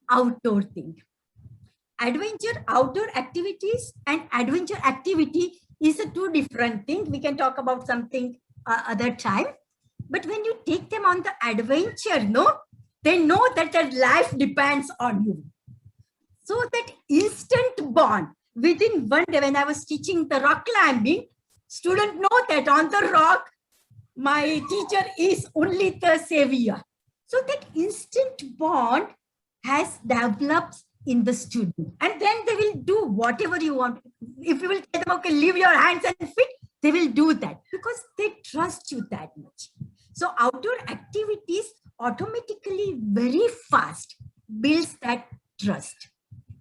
outdoor thing. Adventure, outdoor activities and adventure activity is a two different things. We can talk about something other time. But when you take them on the adventure, they know that their life depends on you. So that instant bond within one day, when I was teaching the rock climbing, students know that on the rock, my teacher is only the savior. So that instant bond has developed in the student. And then they will do whatever you want. If you will tell them, okay, leave your hands and feet, they will do that because they trust you that much. So outdoor activities automatically very fast builds that trust.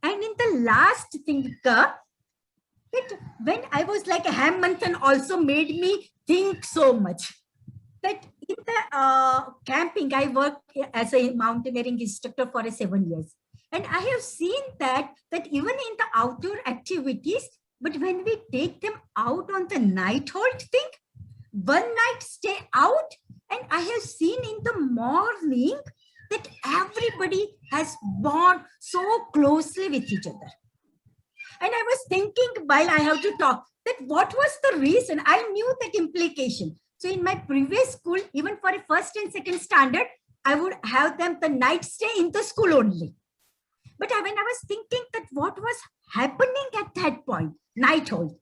And in the last thing, that when I was like a Ham Manthan also made me think so much. That in the camping, I worked as a mountaineering instructor for 7 years. And I have seen that even in the outdoor activities, but when we take them out on the night hold thing, one night stay out, and I have seen in the morning that everybody has bond so closely with each other. And I was thinking while I have to talk that what was the reason? I knew that implication. So in my previous school, even for a first and second standard, I would have them the night stay in the school only. But when I was thinking that what was happening at that point, night hold.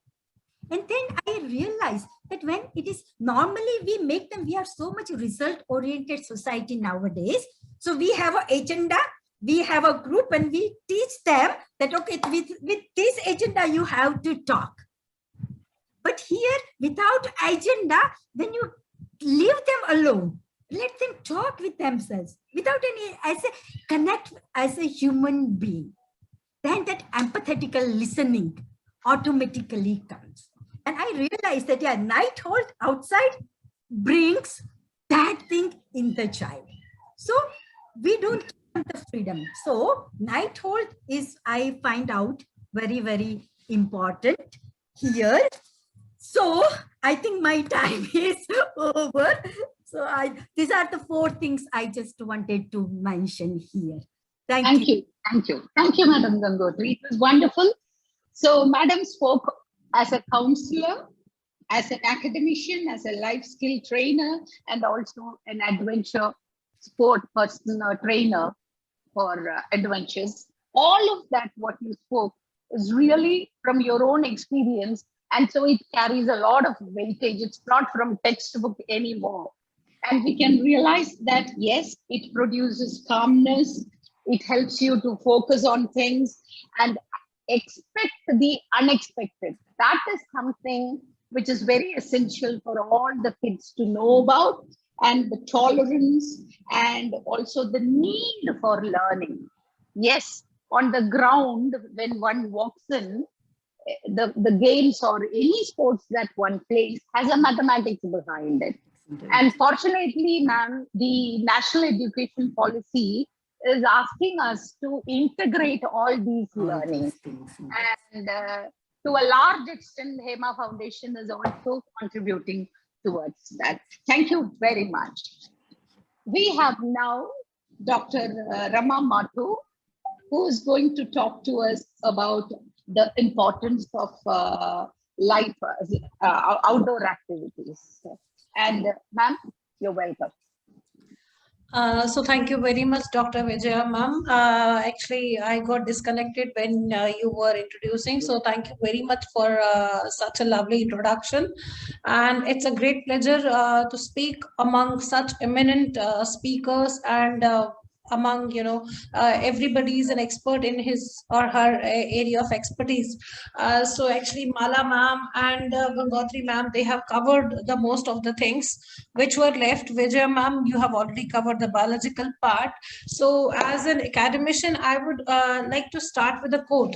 And then I realized that when it is normally we make them, we are so much result-oriented society nowadays. So we have an agenda, we have a group, and we teach them that, okay, with this agenda, you have to talk. But here, without agenda, when you leave them alone, let them talk with themselves without any, connect as a human being. Then that empathetical listening automatically comes. And I realized that, yeah, night hold outside brings that thing in the child. So we don't give them the freedom. So night hold is, I find out, very, very important here. So I think my time is over. So these are the 4 things I just wanted to mention here. Thank you.
Thank you. Thank you, Madam Gangotri. It was wonderful. So Madam spoke as a counselor as an academician, as a life skill trainer, and also an adventure sport person or trainer for adventures. All of that, what you spoke, is really from your own experience. And so it carries a lot of weightage. It's not from textbook anymore. And we can realize that, yes, it produces calmness. It helps you to focus on things and expect the unexpected. That is something which is very essential for all the kids to know about, and the tolerance and also the need for learning. Yes, on the ground, when one walks in, the games or any sports that one plays has a mathematics behind it. And fortunately, ma'am, the national education policy is asking us to integrate all these learnings. And to a large extent, Hema Foundation is also contributing towards that. Thank you very much. We have now Dr. Rama Mathu, who is going to talk to us about the importance of life, outdoor activities. And ma'am, you're welcome.
So thank you very much, Dr. Vijaya ma'am. Actually, I got disconnected when you were introducing. So thank you very much for such a lovely introduction. And it's a great pleasure to speak among such eminent speakers and among, everybody is an expert in his or her area of expertise. So actually Mala ma'am and Gangotri ma'am, they have covered the most of the things which were left. Vijaya ma'am, you have already covered the biological part. So as an academician, I would like to start with a quote.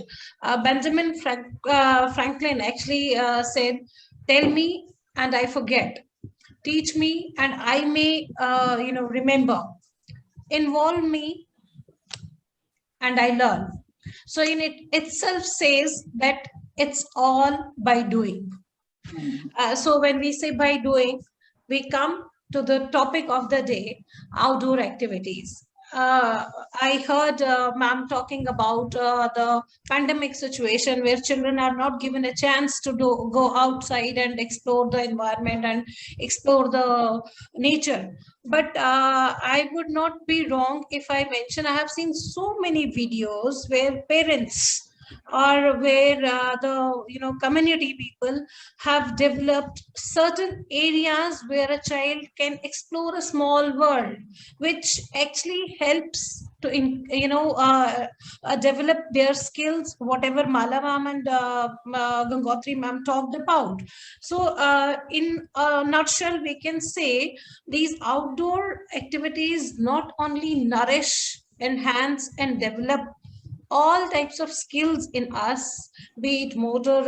Benjamin Franklin actually said, "Tell me and I forget. Teach me and I may, remember. Involve me and I learn." So in it itself says that it's all by doing. So when we say by doing, we come to the topic of the day, outdoor activities. I heard ma'am talking about the pandemic situation where children are not given a chance to go outside and explore the environment and explore the nature. But I would not be wrong if I mention I have seen so many videos where parents or where the community people have developed certain areas where a child can explore a small world, which actually helps to develop their skills, whatever Mala ma'am and Gangotri ma'am talked about. So in a nutshell, we can say these outdoor activities not only nourish, enhance and develop all types of skills in us, be it motor,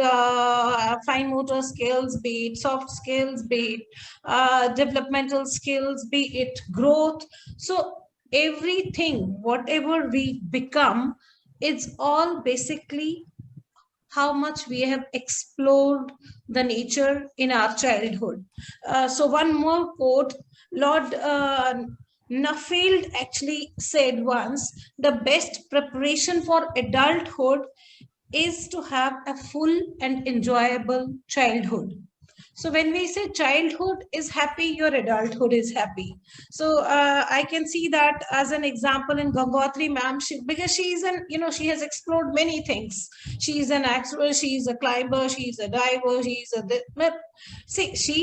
fine motor skills, be it soft skills, be it developmental skills, be it growth. So everything, whatever we become, it's all basically how much we have explored the nature in our childhood. So one more quote, Lord Nuffield actually said once, the best preparation for adulthood is to have a full and enjoyable childhood. So when we say childhood is happy, your adulthood is happy. So I can see that as an example in Gangotri ma'am, because she's an, she has explored many things. She's an actor, she's a climber, she's a diver, she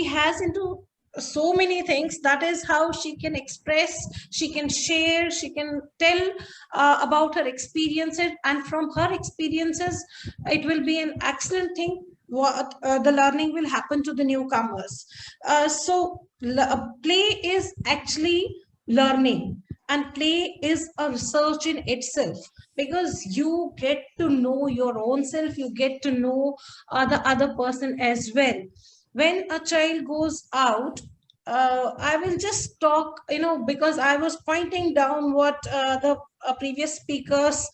has into so many things. That is how she can express, she can share, she can tell about her experiences, and from her experiences it will be an excellent thing what the learning will happen to the newcomers. So play is actually learning, and play is a research in itself, because you get to know your own self, you get to know the other person as well. When a child goes out, I will just talk, because I was pointing down what the previous speakers,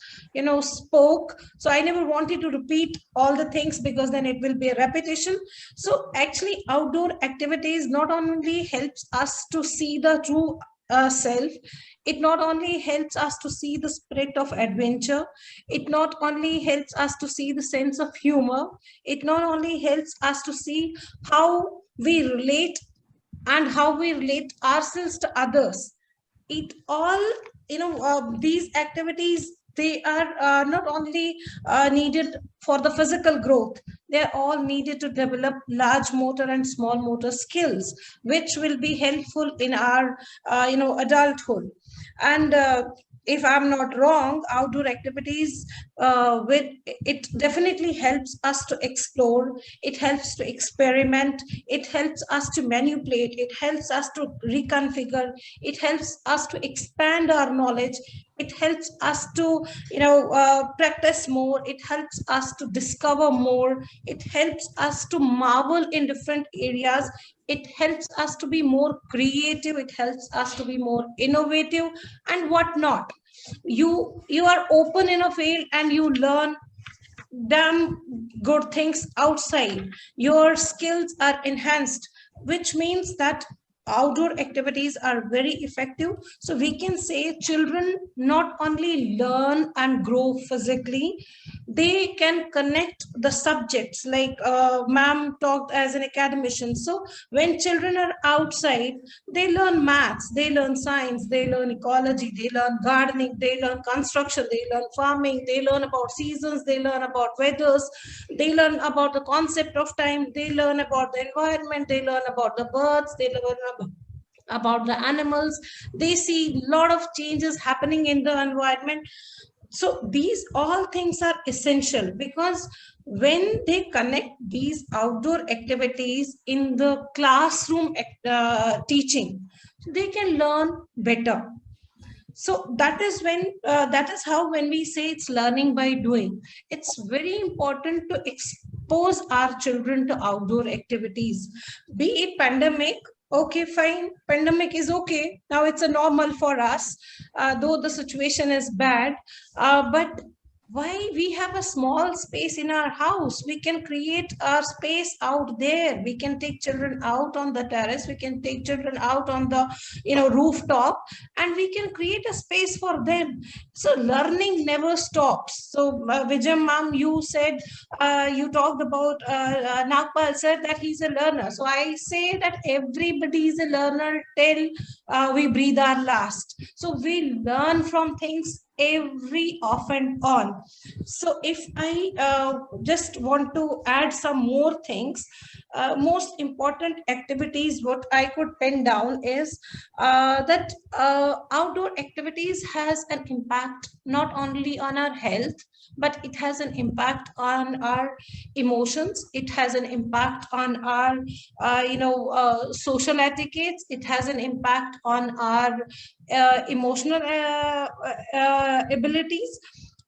spoke. So I never wanted to repeat all the things because then it will be a repetition. So actually outdoor activities not only helps us to see the true self. It not only helps us to see the spirit of adventure, it not only helps us to see the sense of humor, it not only helps us to see how we relate and how we relate ourselves to others. It all, these activities, they are not only needed for the physical growth, they're all needed to develop large motor and small motor skills, which will be helpful in our adulthood. And if I'm not wrong, outdoor activities, with it definitely helps us to explore, it helps to experiment, it helps us to manipulate, it helps us to reconfigure, it helps us to expand our knowledge, it helps us to practice more, it helps us to discover more, it helps us to marvel in different areas, it helps us to be more creative, it helps us to be more innovative and whatnot. You are open in a field and you learn damn good things outside. Your skills are enhanced, which means that outdoor activities are very effective. So we can say children not only learn and grow physically, they can connect the subjects, like ma'am talked as an academician. So when children are outside, they learn maths, they learn science, they learn ecology, they learn gardening, they learn construction, they learn farming, they learn about seasons, they learn about weathers, they learn about the concept of time, they learn about the environment, they learn about the birds, they learn about the animals, they see a lot of changes happening in the environment. So these all things are essential, because when they connect these outdoor activities in the classroom teaching, they can learn better. So that is how when we say it's learning by doing, it's very important to expose our children to outdoor activities. Be it pandemic, okay, fine, pandemic is okay, now it's a normal for us, though the situation is bad, but why we have a small space in our house? We can create our space out there. We can take children out on the terrace, we can take children out on the rooftop, and we can create a space for them. So learning never stops. So Vijay ma'am, you said, you talked about Nagpal said that he's a learner. So I say that everybody is a learner till we breathe our last. So we learn from things every off and on. So if I just want to add some more things, most important activities what I could pen down is that outdoor activities has an impact not only on our health, but it has an impact on our emotions, it has an impact on our social etiquettes, it has an impact on our emotional abilities.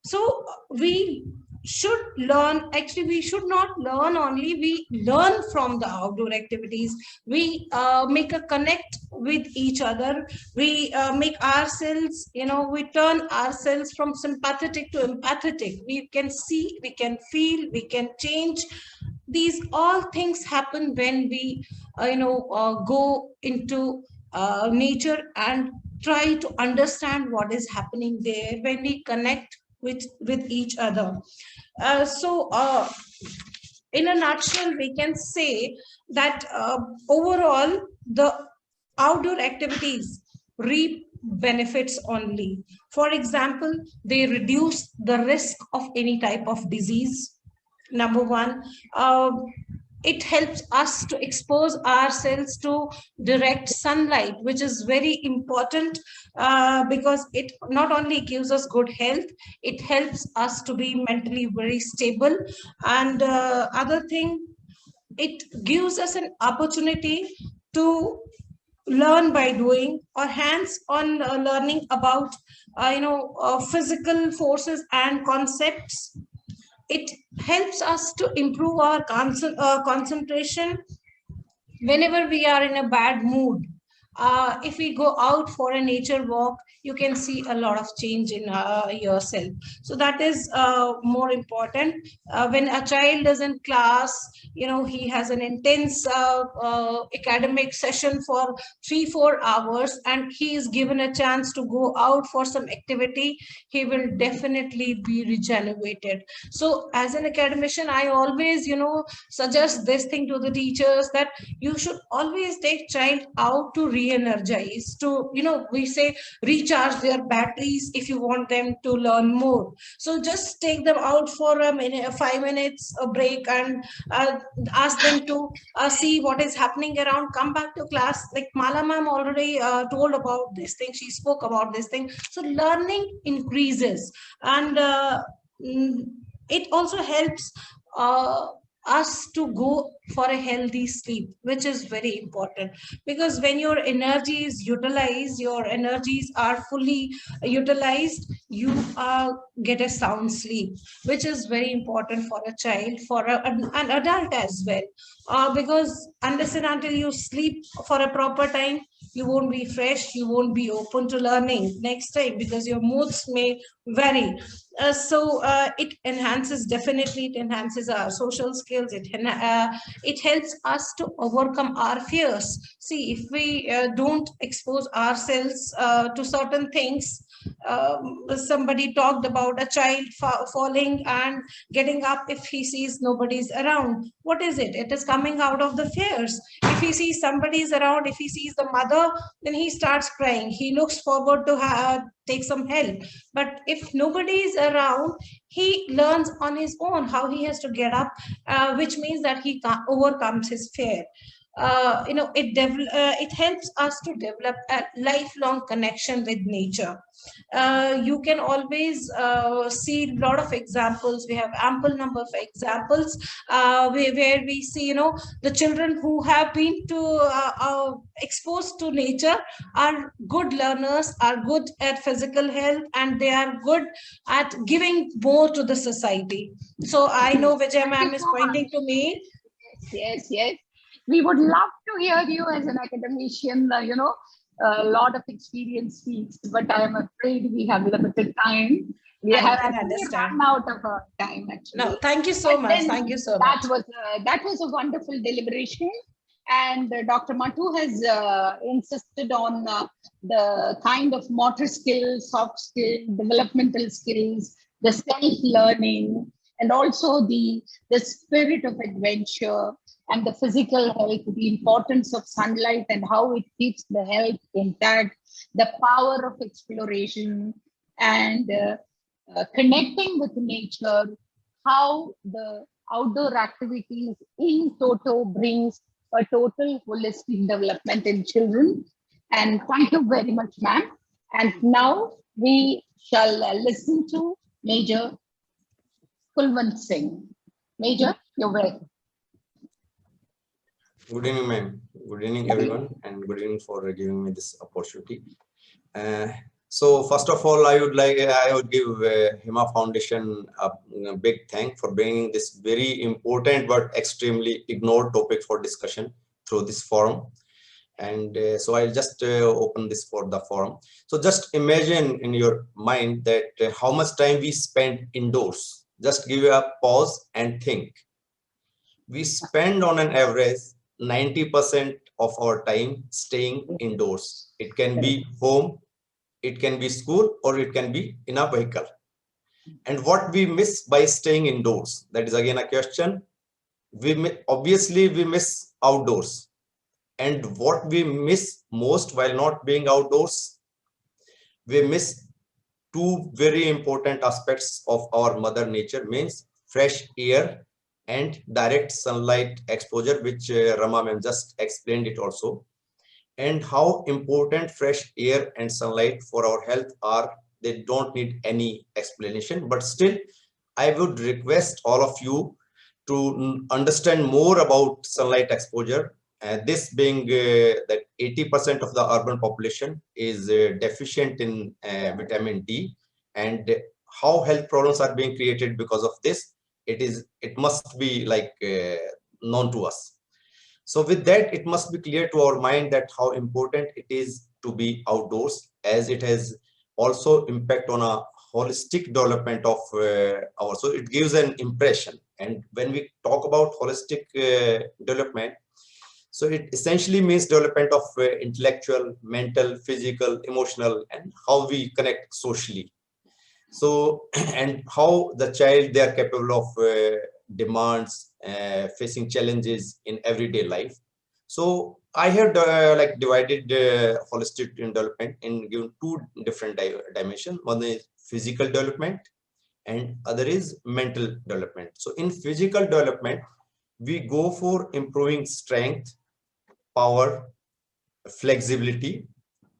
So we should learn, actually we should not learn only, we learn from the outdoor activities. We make a connect with each other, we make ourselves, we turn ourselves from sympathetic to empathetic. We can see, we can feel, we can change. These all things happen when we go into nature and try to understand what is happening there, when we connect with each other. In a nutshell, we can say that overall the outdoor activities reap benefits only. For example, they reduce the risk of any type of disease. Number one, it helps us to expose ourselves to direct sunlight, which is very important because it not only gives us good health, it helps us to be mentally very stable. And other thing, it gives us an opportunity to learn by doing, or hands-on learning about physical forces and concepts. It helps us to improve our concentration whenever we are in a bad mood. if we go out for a nature walk, you can see a lot of change in yourself. So that is more important. When a child is in class, he has an intense academic session for 3-4 hours, and he is given a chance to go out for some activity, he will definitely be regenerated. So as an academician, I always suggest this thing to the teachers, that you should always take child out to re-energize, to we say recharge their batteries if you want them to learn more. So just take them out for a minute, 5 minutes a break, and ask them to see what is happening around, come back to class. Like Mala ma'am already told about this thing, she spoke about this thing. So learning increases, and it also helps us to go for a healthy sleep, which is very important, because when your energy is utilized, your energies are fully utilized, you get a sound sleep, which is very important for a child, for an adult as well, because unless and until you sleep for a proper time, you won't be fresh, you won't be open to learning next time, because your moods may vary. So it enhances, definitely it enhances our social skills, it helps us to overcome our fears. See, if we don't expose ourselves to certain things, somebody talked about a child falling and getting up if he sees nobody's around. What is it? It is coming out of the fears. If he sees somebody's around, if he sees the mother, then he starts crying, he looks forward to take some help. But if nobody is around, he learns on his own how he has to get up, which means that he overcomes his fear. It helps us to develop a lifelong connection with nature. You can always see a lot of examples. We have ample number of examples where we see, the children who have been exposed to nature are good learners, are good at physical health, and they are good at giving more to the society. So I know Vijay ma'am is pointing to me.
Yes. We would love to hear you as an academician, a lot of experience speaks, but I am afraid we have limited time. We have run out of our time, actually.
No, thank you so much. Thank you so much.
That was a wonderful deliberation. And Dr. Mattu has insisted on the kind of motor skills, soft skills, developmental skills, the self-learning, and also the spirit of adventure, and the physical health, the importance of sunlight and how it keeps the health intact, the power of exploration, and connecting with nature, how the outdoor activities in toto brings a total holistic development in children. And thank you very much, ma'am. And now we shall listen to Major Kulwant Singh. Major, you're welcome.
Good evening, ma'am. Good evening, everyone, and good evening for giving me this opportunity. So first of all, I would give HEMA Foundation a big thank for bringing this very important but extremely ignored topic for discussion through this forum. And so I'll just open this for the forum. So just imagine in your mind that how much time we spend indoors. Just give a pause and think. We spend on an average 90% of our time staying indoors. It can be home, it can be school, or it can be in a vehicle. And what we miss by staying indoors, that is again a question. Obviously we miss outdoors. And what we miss most while not being outdoors, we miss two very important aspects of our mother nature, means fresh air and direct sunlight exposure, which Rama ma'am just explained it also, and how important fresh air and sunlight for our health are. They don't need any explanation, but still I would request all of you to understand more about sunlight exposure. This being that 80% of the urban population is deficient in vitamin D, and how health problems are being created because of this, it must be like known to us. So with that, it must be clear to our mind that how important it is to be outdoors, as it has also impact on a holistic development of our, so it gives an impression. And when we talk about holistic development, so it essentially means development of intellectual, mental, physical, emotional, and how we connect socially. So, and how the child, they are capable of demands, facing challenges in everyday life. So I have like divided holistic development in given two different dimensions. One is physical development and other is mental development. So in physical development, we go for improving strength, power, flexibility,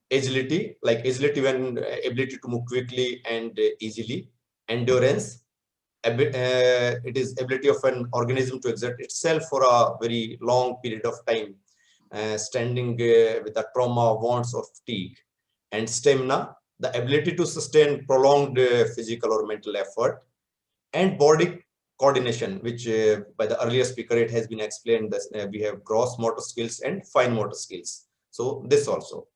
agility, like agility when ability to move quickly and easily, endurance, it is ability of an organism to exert itself for a very long period of time, standing with a trauma, wounds or fatigue, and stamina, the ability to sustain prolonged physical or mental effort, and body coordination, which by the earlier speaker, it has been explained that we have gross motor skills and fine motor skills. So this also.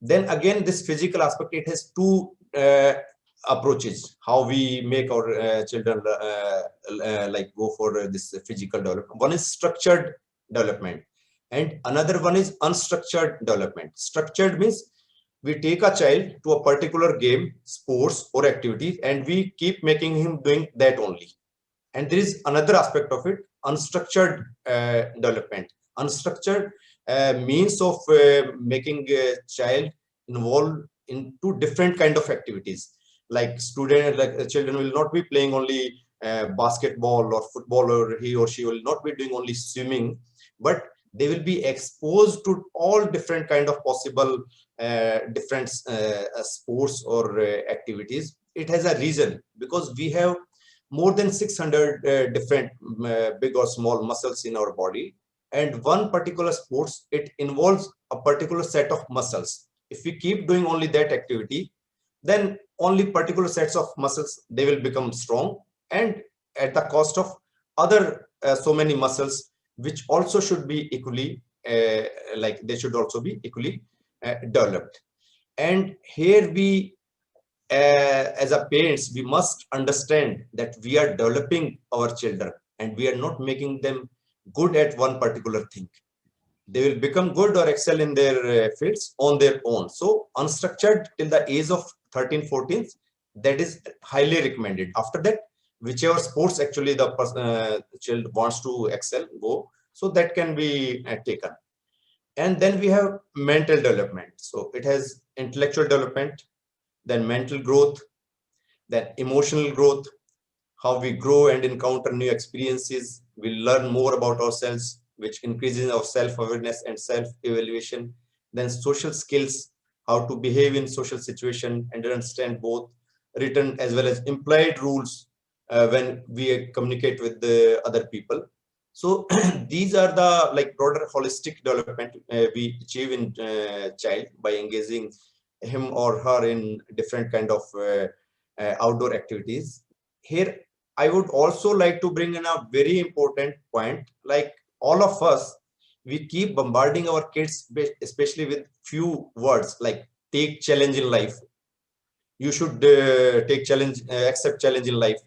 Then again, this physical aspect, it has two approaches, how we make our children like go for this physical development. One is structured development and another one is unstructured development. Structured means we take a child to a particular game, sports or activity, and we keep making him doing that only. And there is another aspect of it, unstructured development. Unstructured means of making a child involved in two different kind of activities. Like children will not be playing only basketball or football, or he or she will not be doing only swimming, but they will be exposed to all different kind of possible different sports or activities. It has a reason, because we have more than 600 different big or small muscles in our body, and one particular sports, it involves a particular set of muscles. If we keep doing only that activity, then only particular sets of muscles, they will become strong, and at the cost of other so many muscles, which also should be equally like they should also be equally developed. And here we as a parents, we must understand that we are developing our children and we are not making them good at one particular thing. They will become good or excel in their fields on their own. So unstructured till the age of 13, 14, that is highly recommended. After that, whichever sports actually the child wants to excel, go. So that can be taken. And then we have mental development. So it has intellectual development, then mental growth, then emotional growth, how we grow and encounter new experiences. We learn more about ourselves, which increases our self-awareness and self-evaluation. Then social skills, how to behave in social situation and understand both written as well as implied rules when we communicate with the other people. So these are the like broader holistic development we achieve in child by engaging him or her in different kind of outdoor activities. Here, I would also like to bring in a very important point. Like all of us, we keep bombarding our kids, especially with few words like take challenge in life. You should take challenge, accept challenge in life.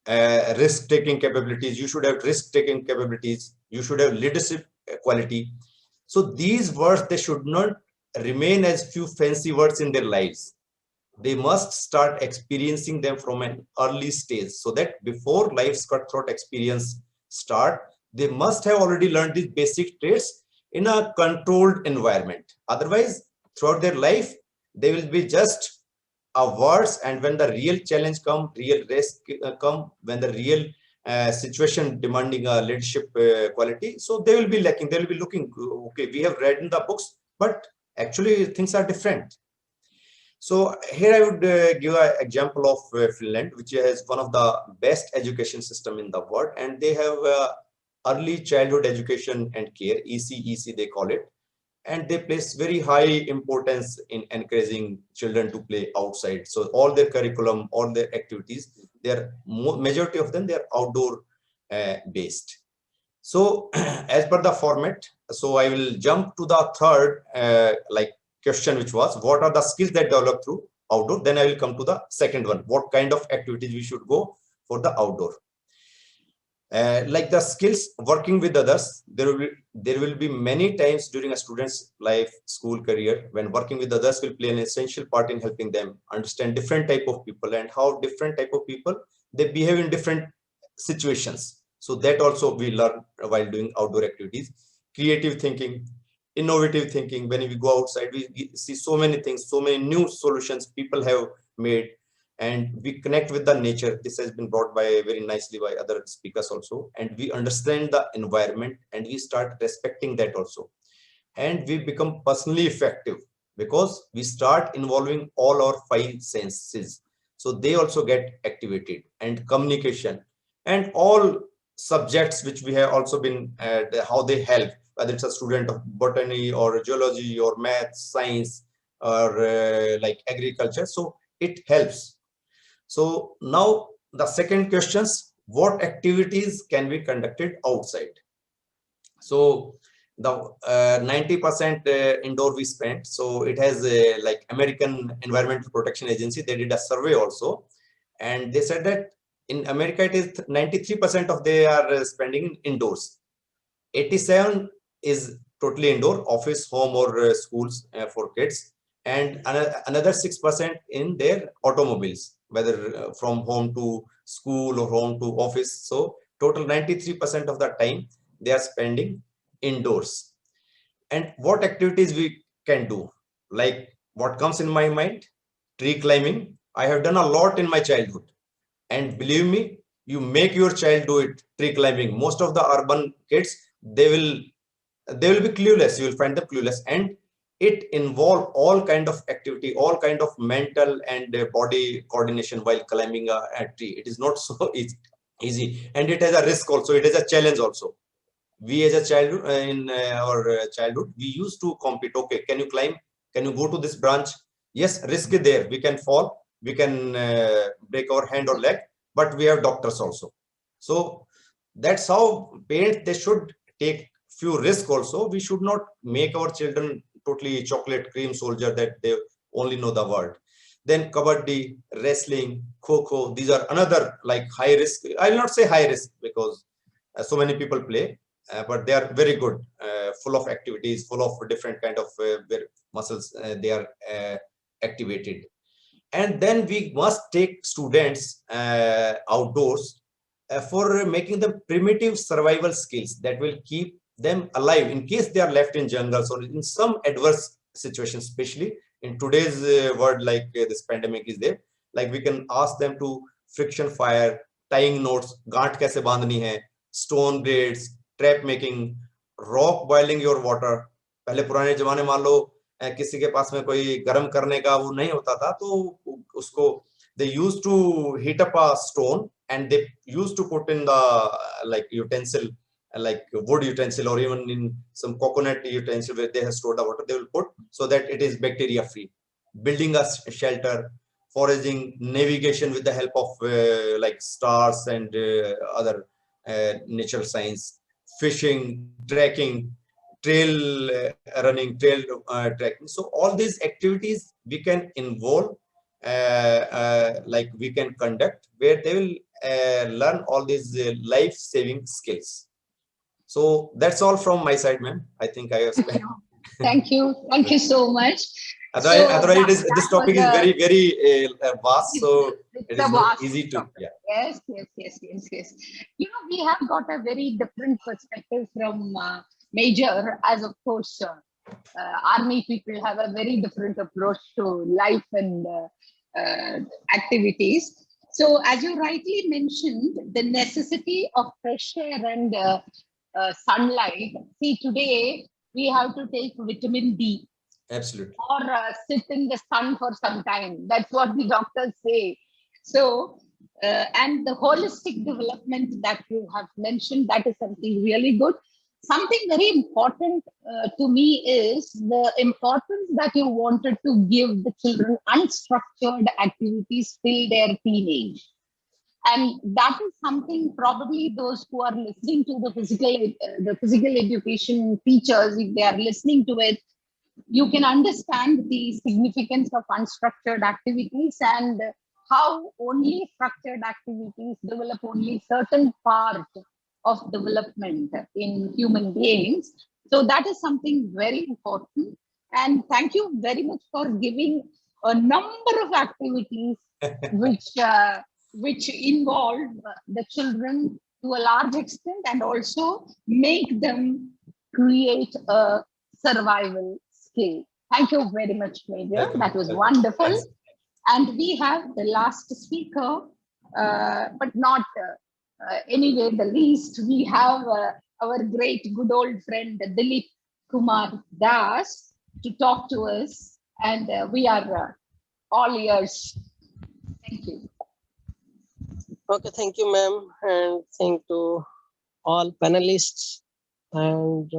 Risk-taking capabilities. You should have risk-taking capabilities. You should have leadership quality. So these words, they should not remain as few fancy words in their lives. They must start experiencing them from an early stage, so that before life's cutthroat experience start, they must have already learned these basic traits in a controlled environment. Otherwise, throughout their life, they will be just words, and when the real challenge come, real risk come, when the real situation demanding a leadership quality, so they will be lacking. They will be looking, okay, we have read in the books, but actually things are different. So here I would give an example of Finland, which has one of the best education system in the world, and they have early childhood education and care, ECEC they call it, and they place very high importance in encouraging children to play outside. So all their curriculum, all their activities, they are majority of them, they are outdoor based. So as per the format, so I will jump to the third question, which was what are the skills that develop through outdoor. Then I will come to the second one, what kind of activities we should go for the outdoor. Like the skills working with others, there will be many times during a student's life, school career, when working with others will play an essential part in helping them understand different type of people and how different type of people they behave in different situations. So that also we learn while doing outdoor activities. Creative thinking, innovative thinking. When we go outside, we see so many things, so many new solutions people have made, and we connect with the nature. This has been brought by very nicely by other speakers also, and we understand the environment and we start respecting that also, and we become personally effective because we start involving all our five senses, so they also get activated, and communication and all subjects which we have also been how they help, whether it's a student of botany or geology or math, science, or like agriculture, so it helps. So now the second questions, what activities can be conducted outside? So the 90% indoor we spent. So it has like American Environmental Protection Agency, they did a survey also, and they said that in America it is 93% of they are spending indoors. 87 is totally indoor, office, home, or schools for kids, and another 6% in their automobiles, whether from home to school or home to office. So total 93% of the time they are spending indoors. And what activities we can do? Like what comes in my mind? Tree climbing. I have done a lot in my childhood, and believe me, you make your child do it. Tree climbing. Most of the urban kids, they will be clueless. You will find them clueless, and it involve all kind of activity, all kind of mental and body coordination while climbing a tree. It is not so easy, and it has a risk also. It is a challenge also. We as a child in our childhood, we used to compete. Okay, can you climb? Can you go to this branch? Yes, risk is there. We can fall. We can break our hand or leg, but we have doctors also. So that's how parents, they should take few risks also. We should not make our children totally chocolate cream soldier that they only know the word. Then kabaddi, wrestling, kho-kho, these are another like high risk. I will not say high risk because so many people play, but they are very good, full of activities, full of different kind of muscles, they are activated. And then we must take students outdoors for making them primitive survival skills that will keep them alive in case they are left in jungles or in some adverse situations, especially in today's world, like this pandemic is there. Like we can ask them to friction fire, tying knots, गांठ कैसे बांधनी है, stone braids, trap making, rock boiling your water. पहले पुराने जमाने मान लो किसी के पास में कोई गर्म करने का वो नहीं होता था, तो उसको they used to heat up a stone and they used to put in the like utensil, like wood utensil, or even in some coconut utensil where they have stored the water, they will put so that it is bacteria free. Building a shelter, foraging, navigation with the help of like stars and other natural science, fishing, trekking, trail running, trail trekking. So all these activities we can involve, like we can conduct, where they will learn all these life-saving skills. So that's all from my side, ma'am. I think I have spent.
Thank you so much.
Otherwise, this topic is very, very vast, so it is not easy to. Yeah.
Yes. You know, we have got a very different perspective from Major, as of course, army people have a very different approach to life and activities. So, as you rightly mentioned, the necessity of fresh air and sunlight. See, today we have to take vitamin D.
Absolutely.
Or sit in the sun for some time. That's what the doctors say. So, and the holistic development that you have mentioned, that is something really good. Something very important to me is the importance that you wanted to give the children unstructured activities till their teenage. And that is something probably those who are listening to the physical education teachers, if they are listening to it, you can understand the significance of unstructured activities and how only structured activities develop only certain part of development in human beings. So that is something very important. And thank you very much for giving a number of activities which involve the children to a large extent and also make them create a survival skill. Thank you very much, Major. That was wonderful. And we have the last speaker, but not anyway the least. We have our great good old friend Dilip Kumar Das to talk to us, and we are all ears. Thank you.
Okay, thank you, ma'am, and thank to all panelists, and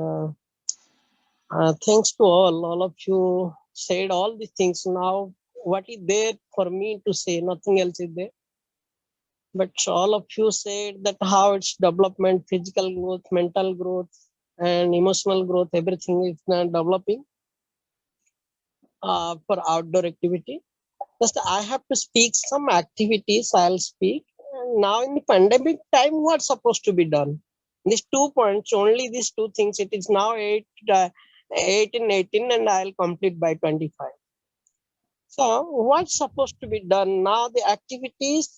thanks to all of you said all these things. Now, what is there for me to say? Nothing else is there. But all of you said that how it's development, physical growth, mental growth, and emotional growth, everything is developing for outdoor activity. Just I have to speak some activities, I'll speak. Now in the pandemic time, what's supposed to be done? These 2 points, only these 2 things. It is now 18, and I'll complete by 25. So what's supposed to be done now? The activities,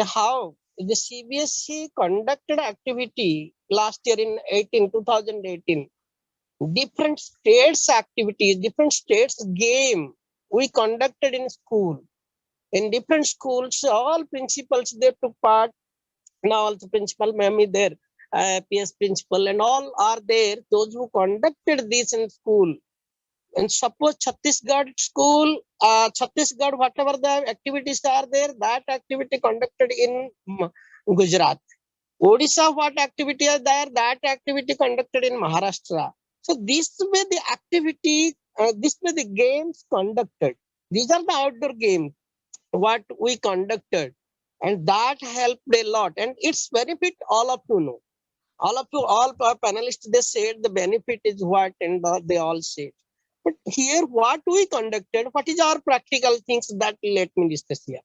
how the CBSE conducted activity last year in 2018. Different states activities, different states game we conducted in school. In different schools, all principals they took part. Now also principal ma'am is there, PS principal and all are there. Those who conducted this in school. And suppose Chhattisgarh school, Chhattisgarh, whatever the activities are there, that activity conducted in Gujarat. Odisha, what activity are there, that activity conducted in Maharashtra. So this way the activity, this way the games conducted. These are the outdoor games, what we conducted. And that helped a lot. And its benefit, all of you know. All of you, all panelists, they said the benefit is what, and they all said. But here, what we conducted, what is our practical things that let me discuss here.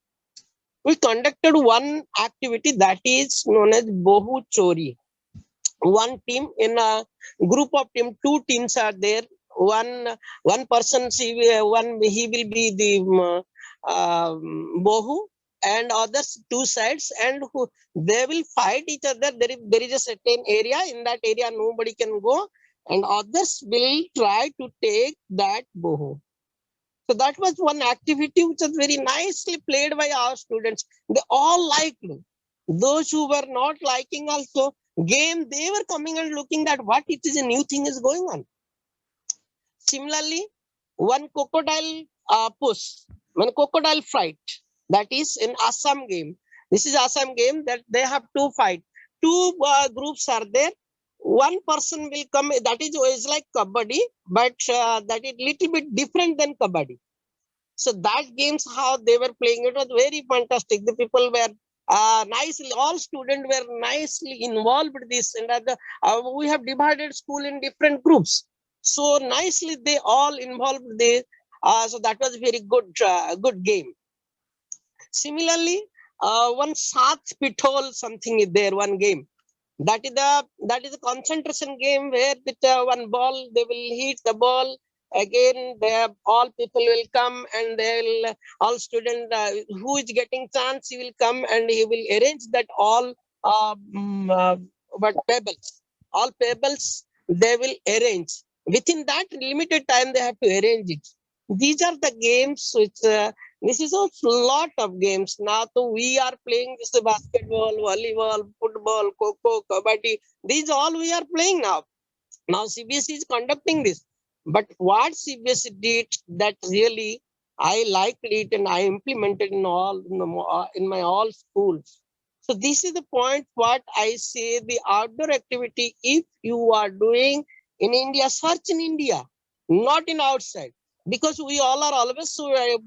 We conducted one activity that is known as Bohu Chori. One team in a group of team, 2 teams are there. One person, he will be the Bohu, and others 2 sides, and they will fight each other. There is a certain area. In that area, nobody can go. And others will try to take that bohu. So that was one activity which was very nicely played by our students. They all liked it. Those who were not liking also game, they were coming and looking at what it is a new thing is going on. Similarly, one crocodile fight, that is in Assam game. This is Assam game that they have to fight. 2 groups are there. One person will come, that is like kabaddi, but that is little bit different than kabaddi. So that games, how they were playing, it was very fantastic. The people were nicely, all students were nicely involved with this. And we have divided school in different groups. So nicely they all involved this. So that was a very good game. Similarly, one Saath Pitol something is there, one game. That is a concentration game where with one ball they will hit the ball again. All people will come and they'll all student who is getting chance, he will come and he will arrange that all pebbles. All pebbles they will arrange within that limited time. They have to arrange it. These are the games which. This is a lot of games. Now we are playing this basketball, volleyball, football, kho-kho, kabaddi. These all we are playing now. Now CBSE is conducting this. But what CBSE did that really I liked it and I implemented in my all schools. So this is the point what I say, the outdoor activity, if you are doing in India, search in India, not in outside. Because we all are always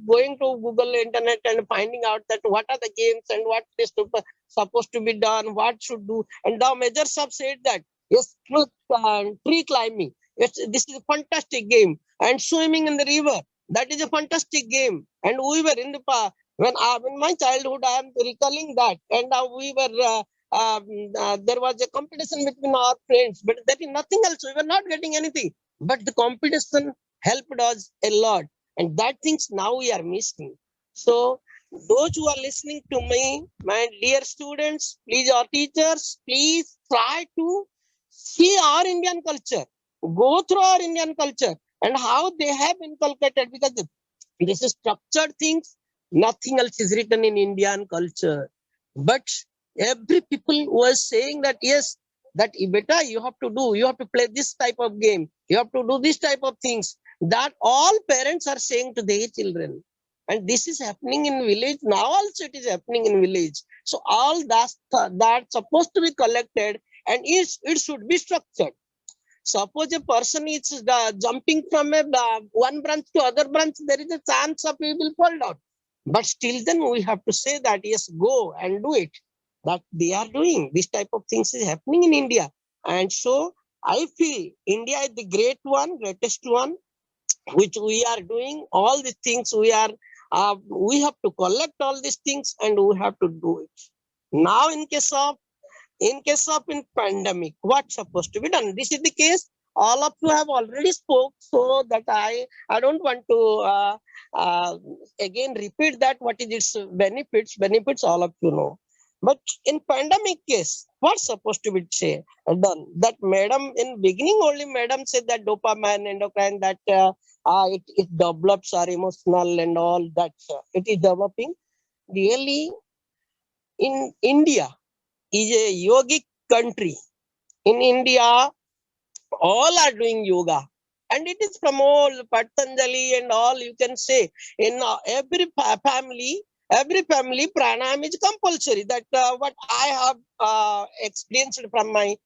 going to Google, internet and finding out that what are the games and what is to supposed to be done, what should do. And the majors have said that, yes, tree climbing, yes, this is a fantastic game. And swimming in the river, that is a fantastic game. And we were in the when in my childhood, I am recalling that. And we were there was a competition between our friends, but that is nothing else. We were not getting anything, but the competition helped us a lot, and that things now we are missing. So those who are listening to me, my dear students, please, our teachers, please try to see our Indian culture, go through our Indian culture and how they have inculcated, because this is structured things. Nothing else is written in Indian culture. But every people was saying that, yes, that beta, you have to play this type of game. You have to do this type of things. That all parents are saying to their children. And this is happening in village. Now also it is happening in village. So all that's supposed to be collected, and it should be structured. Suppose a person is jumping from one branch to other branch, there is a chance of he will fall down. But still then we have to say that, yes, go and do it. That they are doing. This type of things is happening in India. And so I feel India is the greatest one, which we are doing all these things. We have to collect all these things and we have to do it. Now in case of pandemic, what's supposed to be done? This is the case. All of you have already spoke, so that I don't want to again repeat that what is its benefits all of you know. But in pandemic case, what's supposed to be done? That madam, in beginning only madam said that dopamine, endocrine, that it develops our emotional and all that. It is developing. Really, in India is a yogic country. In India, all are doing yoga. And it is from all Patanjali and all, you can say, in every family, pranayam is compulsory. That what I have experienced from my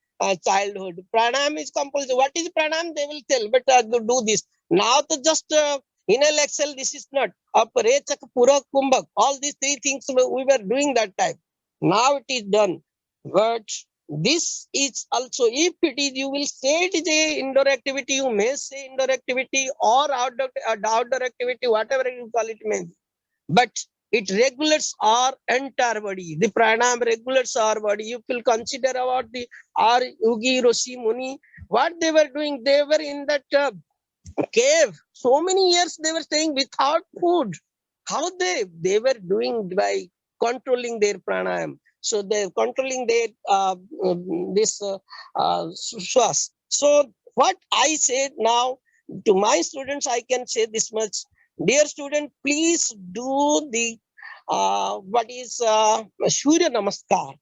childhood. Pranayam is compulsory. What is pranayam? They will tell, but do this. Now to just inhale, exhale, this is not. Aparechak, Purak, Kumbhak, all these three things we were doing that time. Now it is done. But this is also, if it is, you will say it is a indoor activity, you may say indoor activity or outdoor activity, whatever you call it may be. But it regulates our entire body. The pranayam regulates our body. You will consider about our Yogi, Roshi, Muni, what they were doing. They were in that cave. So many years they were staying without food. How they were doing by controlling their pranayam. So they're controlling their swas. So what I said now to my students, I can say this much. Dear student, please do the what is Surya Namaskar.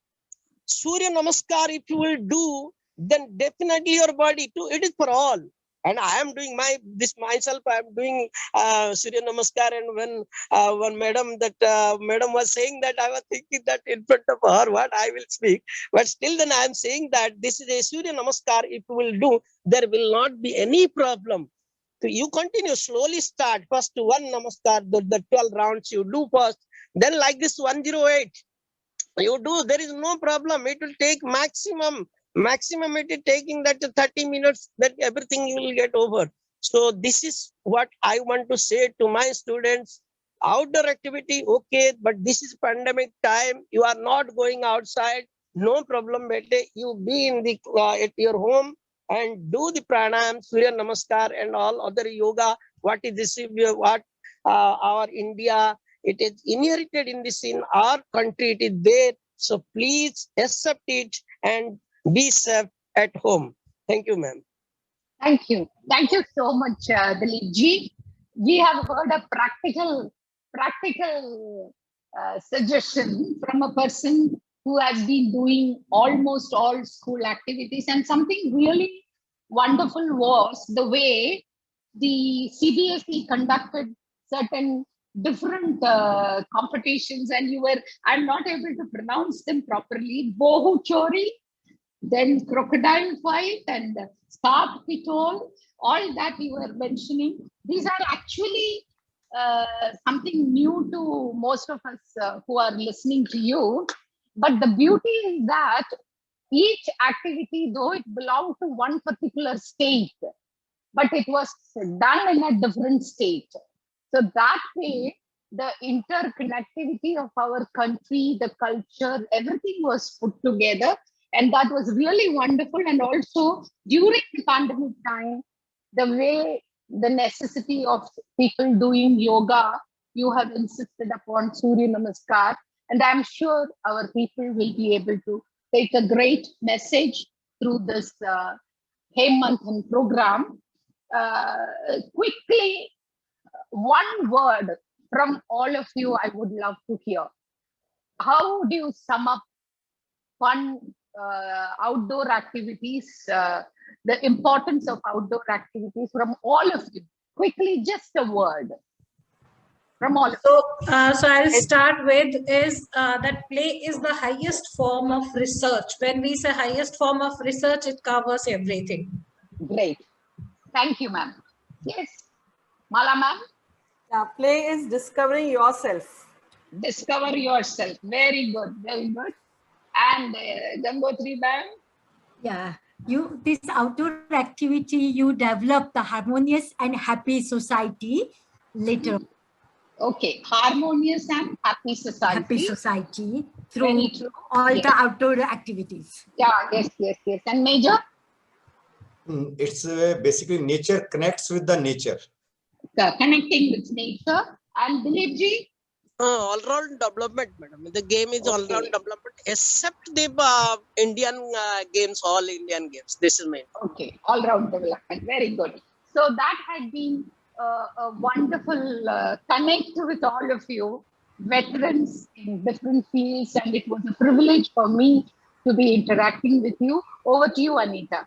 Surya Namaskar, if you will do, then definitely your body too. It is for all. And I am doing myself. I am doing Surya Namaskar. And when madam was saying that, I was thinking that in front of her, what I will speak. But still, then I am saying that this is a Surya Namaskar. If you will do, there will not be any problem. So you continue, slowly start. First one Namaskar, the 12 rounds you do first. Then like this 108, you do. There is no problem. It will take maximum it is taking that 30 minutes, that everything you will get over. So this is what I want to say to my students. Outdoor activity, okay, but this is pandemic time. You are not going outside. No problem, bete. You be in the at your home and do the pranayam, Surya Namaskar and all other yoga. What is this? What our India, it is inherited in this, in our country, it is there. So please accept it and be safe at home. Thank you, ma'am.
Thank you. Thank you so much, Dilip ji. We have heard a practical suggestion from a person who has been doing almost all school activities, and something really wonderful was the way the CBSE conducted certain different competitions, and I'm not able to pronounce them properly. Bohu Chori, then crocodile fight and scarf pitol, all that you were mentioning. These are actually something new to most of us who are listening to you. But the beauty is that each activity, though it belonged to one particular state, but it was done in a different state. So that way, the interconnectivity of our country, the culture, everything was put together. And that was really wonderful. And also during the pandemic time, the way the necessity of people doing yoga, you have insisted upon Surya Namaskar. And I'm sure our people will be able to take a great message through this Hem Manthan program. Quickly, one word from all of you I would love to hear. How do you sum up fun outdoor activities, the importance of outdoor activities from all of you? Quickly, just a word from all of you.
So I'll start with is that play is the highest form of research. When we say highest form of research, it covers everything.
Great. Thank you, ma'am. Yes. Mala ma'am?
Yeah, play is discovering yourself.
Discover yourself. Very good. Very good. And Gangotri ma'am?
Yeah, this outdoor activity, you develop the harmonious and happy society later on.
Okay, harmonious and happy society.
Happy society through all
Yes.
the outdoor activities.
Yeah, yes, yes, yes. And Major?
It's basically nature connects with the nature.
Connecting with nature. And Dilipji?
All-round development, madam. The game is all-round development, except the Indian games, all Indian games. This is main.
Okay, all-round development. Very good. So that had been a wonderful connect with all of you, veterans in different fields, and it was a privilege for me to be interacting with you. Over to you, Anita.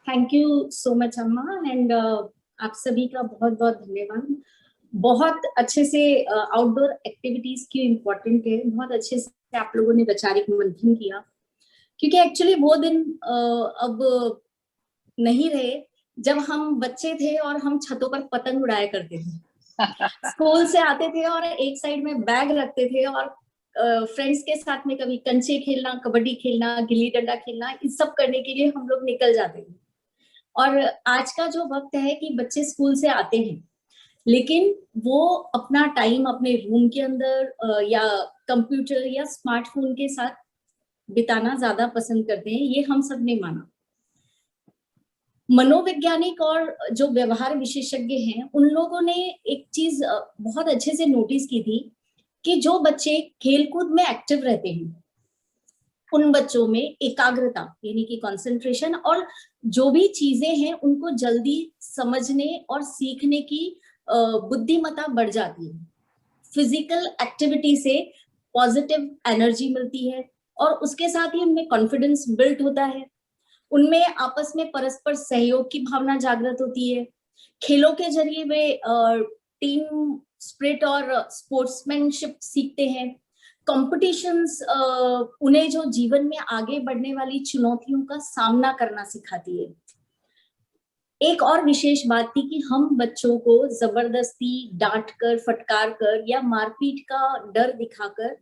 Thank you so much अम्मा and आप सभी का बहुत बहुत धन्यवाद। बहुत अच्छे से आउटडोर एक्टिविटीज क्यों इम्पोर्टेंट है, बहुत अच्छे से आप लोगों ने वैचारिक मंथन किया, क्योंकि एक्चुअली वो दिन अब नहीं रहे जब हम बच्चे थे और हम छतों पर पतंग उड़ाया करते थे। स्कूल से आते थे और एक साइड में बैग रखते थे और फ्रेंड्स के साथ में कभी कंचे खेलना, कबड्डी खेलना, गिल्ली डंडा खेलना, इस सब करने के लिए हम लोग निकल जाते थे। और आज का जो वक्त है कि बच्चे स्कूल से आते हैं लेकिन वो अपना टाइम अपने रूम के अंदर या कंप्यूटर या स्मार्टफोन के साथ बिताना ज्यादा पसंद करते हैं, ये हम सब ने माना। मनोवैज्ञानिक और जो व्यवहार विशेषज्ञ हैं उन लोगों ने एक चीज बहुत अच्छे से नोटिस की थी कि जो बच्चे खेलकूद में एक्टिव रहते हैं उन बच्चों में एकाग्रता यानी कि कंसंट्रेशन और जो भी चीजें हैं उनको जल्दी समझने और सीखने की बुद्धिमत्ता बढ़ जाती है। फिजिकल एक्टिविटी से पॉजिटिव एनर्जी मिलती है और उसके साथ ही उनमें कॉन्फिडेंस बिल्ड होता है, उनमें आपस में परस्पर सहयोग की भावना जागृत होती है। खेलों के जरिए वे टीम स्पिरिट और स्पोर्ट्समैनशिप सीखते हैं। कॉम्पिटिशन्स उन्हें जो जीवन में आगे बढ़ने वाली चुनौतियों का सामना करना सिखाती है। एक और विशेष बात थी कि हम बच्चों को जबरदस्ती डांट कर, फटकार कर या मारपीट का डर दिखाकर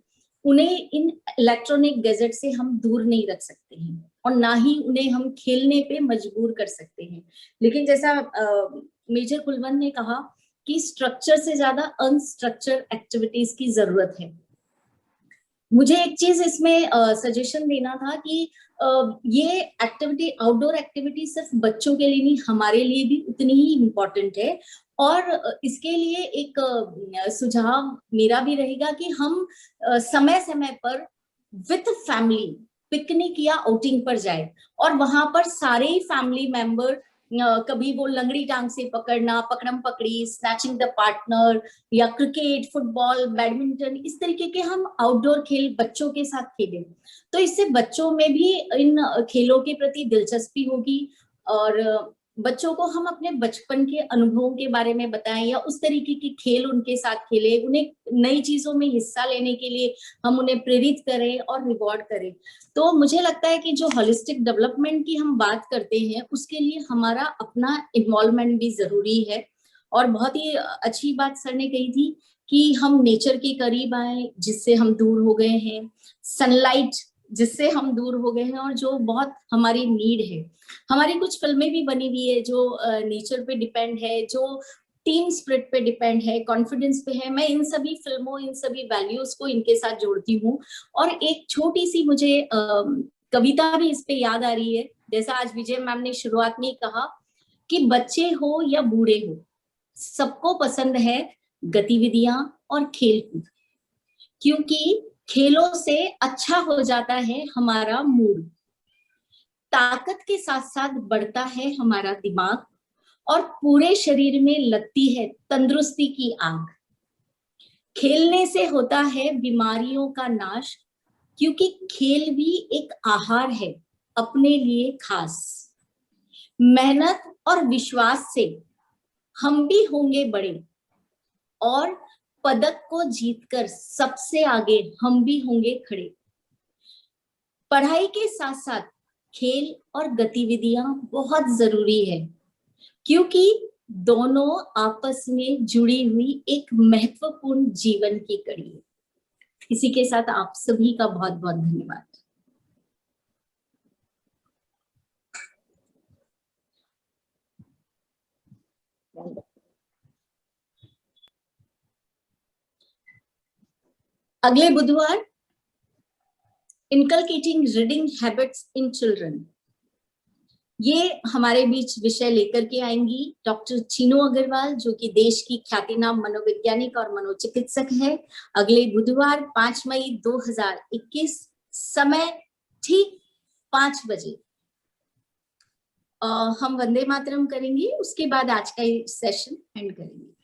उन्हें इन इलेक्ट्रॉनिक गैजेट से हम दूर नहीं रख सकते हैं और ना ही उन्हें हम खेलने पे मजबूर कर सकते हैं। लेकिन जैसा मेजर कुलवंत ने कहा कि स्ट्रक्चर से ज्यादा अनस्ट्रक्चर एक्टिविटीज की जरूरत है। मुझे एक चीज इसमें सजेशन देना था कि ये एक्टिविटी, आउटडोर एक्टिविटी सिर्फ बच्चों के लिए नहीं, हमारे लिए भी उतनी ही इम्पोर्टेंट है। और इसके लिए एक सुझाव मेरा भी रहेगा कि हम समय समय पर विद फैमिली पिकनिक या आउटिंग पर जाए और वहां पर सारे ही फैमिली मेंबर, कभी वो लंगड़ी टांग से पकड़ना, पकड़म पकड़ी, स्नैचिंग द पार्टनर या क्रिकेट, फुटबॉल, बैडमिंटन, इस तरीके के हम आउटडोर खेल बच्चों के साथ खेलें तो इससे बच्चों में भी इन खेलों के प्रति दिलचस्पी होगी और बच्चों को हम अपने बचपन के अनुभवों के बारे में बताएं या उस तरीके की खेल उनके साथ खेलें, उन्हें नई चीजों में हिस्सा लेने के लिए हम उन्हें प्रेरित करें और रिवॉर्ड करें। तो मुझे लगता है कि जो होलिस्टिक डेवलपमेंट की हम बात करते हैं उसके लिए हमारा अपना इन्वॉल्वमेंट भी जरूरी है। और बहुत ही अच्छी बात सर ने कही थी कि हम नेचर के करीब आए, जिससे हम दूर हो गए हैं, सनलाइट जिससे हम दूर हो गए हैं, और जो बहुत हमारी नीड है। हमारी कुछ फिल्में भी बनी हुई है जो नेचर पे डिपेंड है, जो टीम स्पिरिट पे डिपेंड है, कॉन्फिडेंस पे है। मैं इन सभी फिल्मों, इन सभी वैल्यूज को इनके साथ जोड़ती हूँ। और एक छोटी सी मुझे कविता भी इस पे याद आ रही है। जैसा आज विजय मैम ने शुरुआत में ही कहा कि बच्चे हो या बूढ़े हो, सबको पसंद है गतिविधियां और खेलकूद, क्योंकि खेलों से अच्छा हो जाता है हमारा मूड, ताकत के साथ साथ बढ़ता है हमारा दिमाग, और पूरे शरीर में लगती है तंदुरुस्ती की आग। खेलने से होता है बीमारियों का नाश, क्योंकि खेल भी एक आहार है अपने लिए खास। मेहनत और विश्वास से हम भी होंगे बड़े, और पदक को जीतकर सबसे आगे हम भी होंगे खड़े। पढ़ाई के साथ साथ खेल और गतिविधियां बहुत जरूरी है, क्योंकि दोनों आपस में जुड़ी हुई एक महत्वपूर्ण जीवन की कड़ी है। इसी के साथ आप सभी का बहुत बहुत धन्यवाद। अगले बुधवार inculcating reading habits in children, ये हमारे बीच विषय लेकर के आएंगी डॉक्टर चीनू अग्रवाल, जो कि देश की ख्यातिनाम मनोवैज्ञानिक और मनोचिकित्सक है। अगले बुधवार 5 मई 2021, समय ठीक 5 बजे हम वंदे मातरम करेंगे। उसके बाद आज का सेशन एंड करेंगे।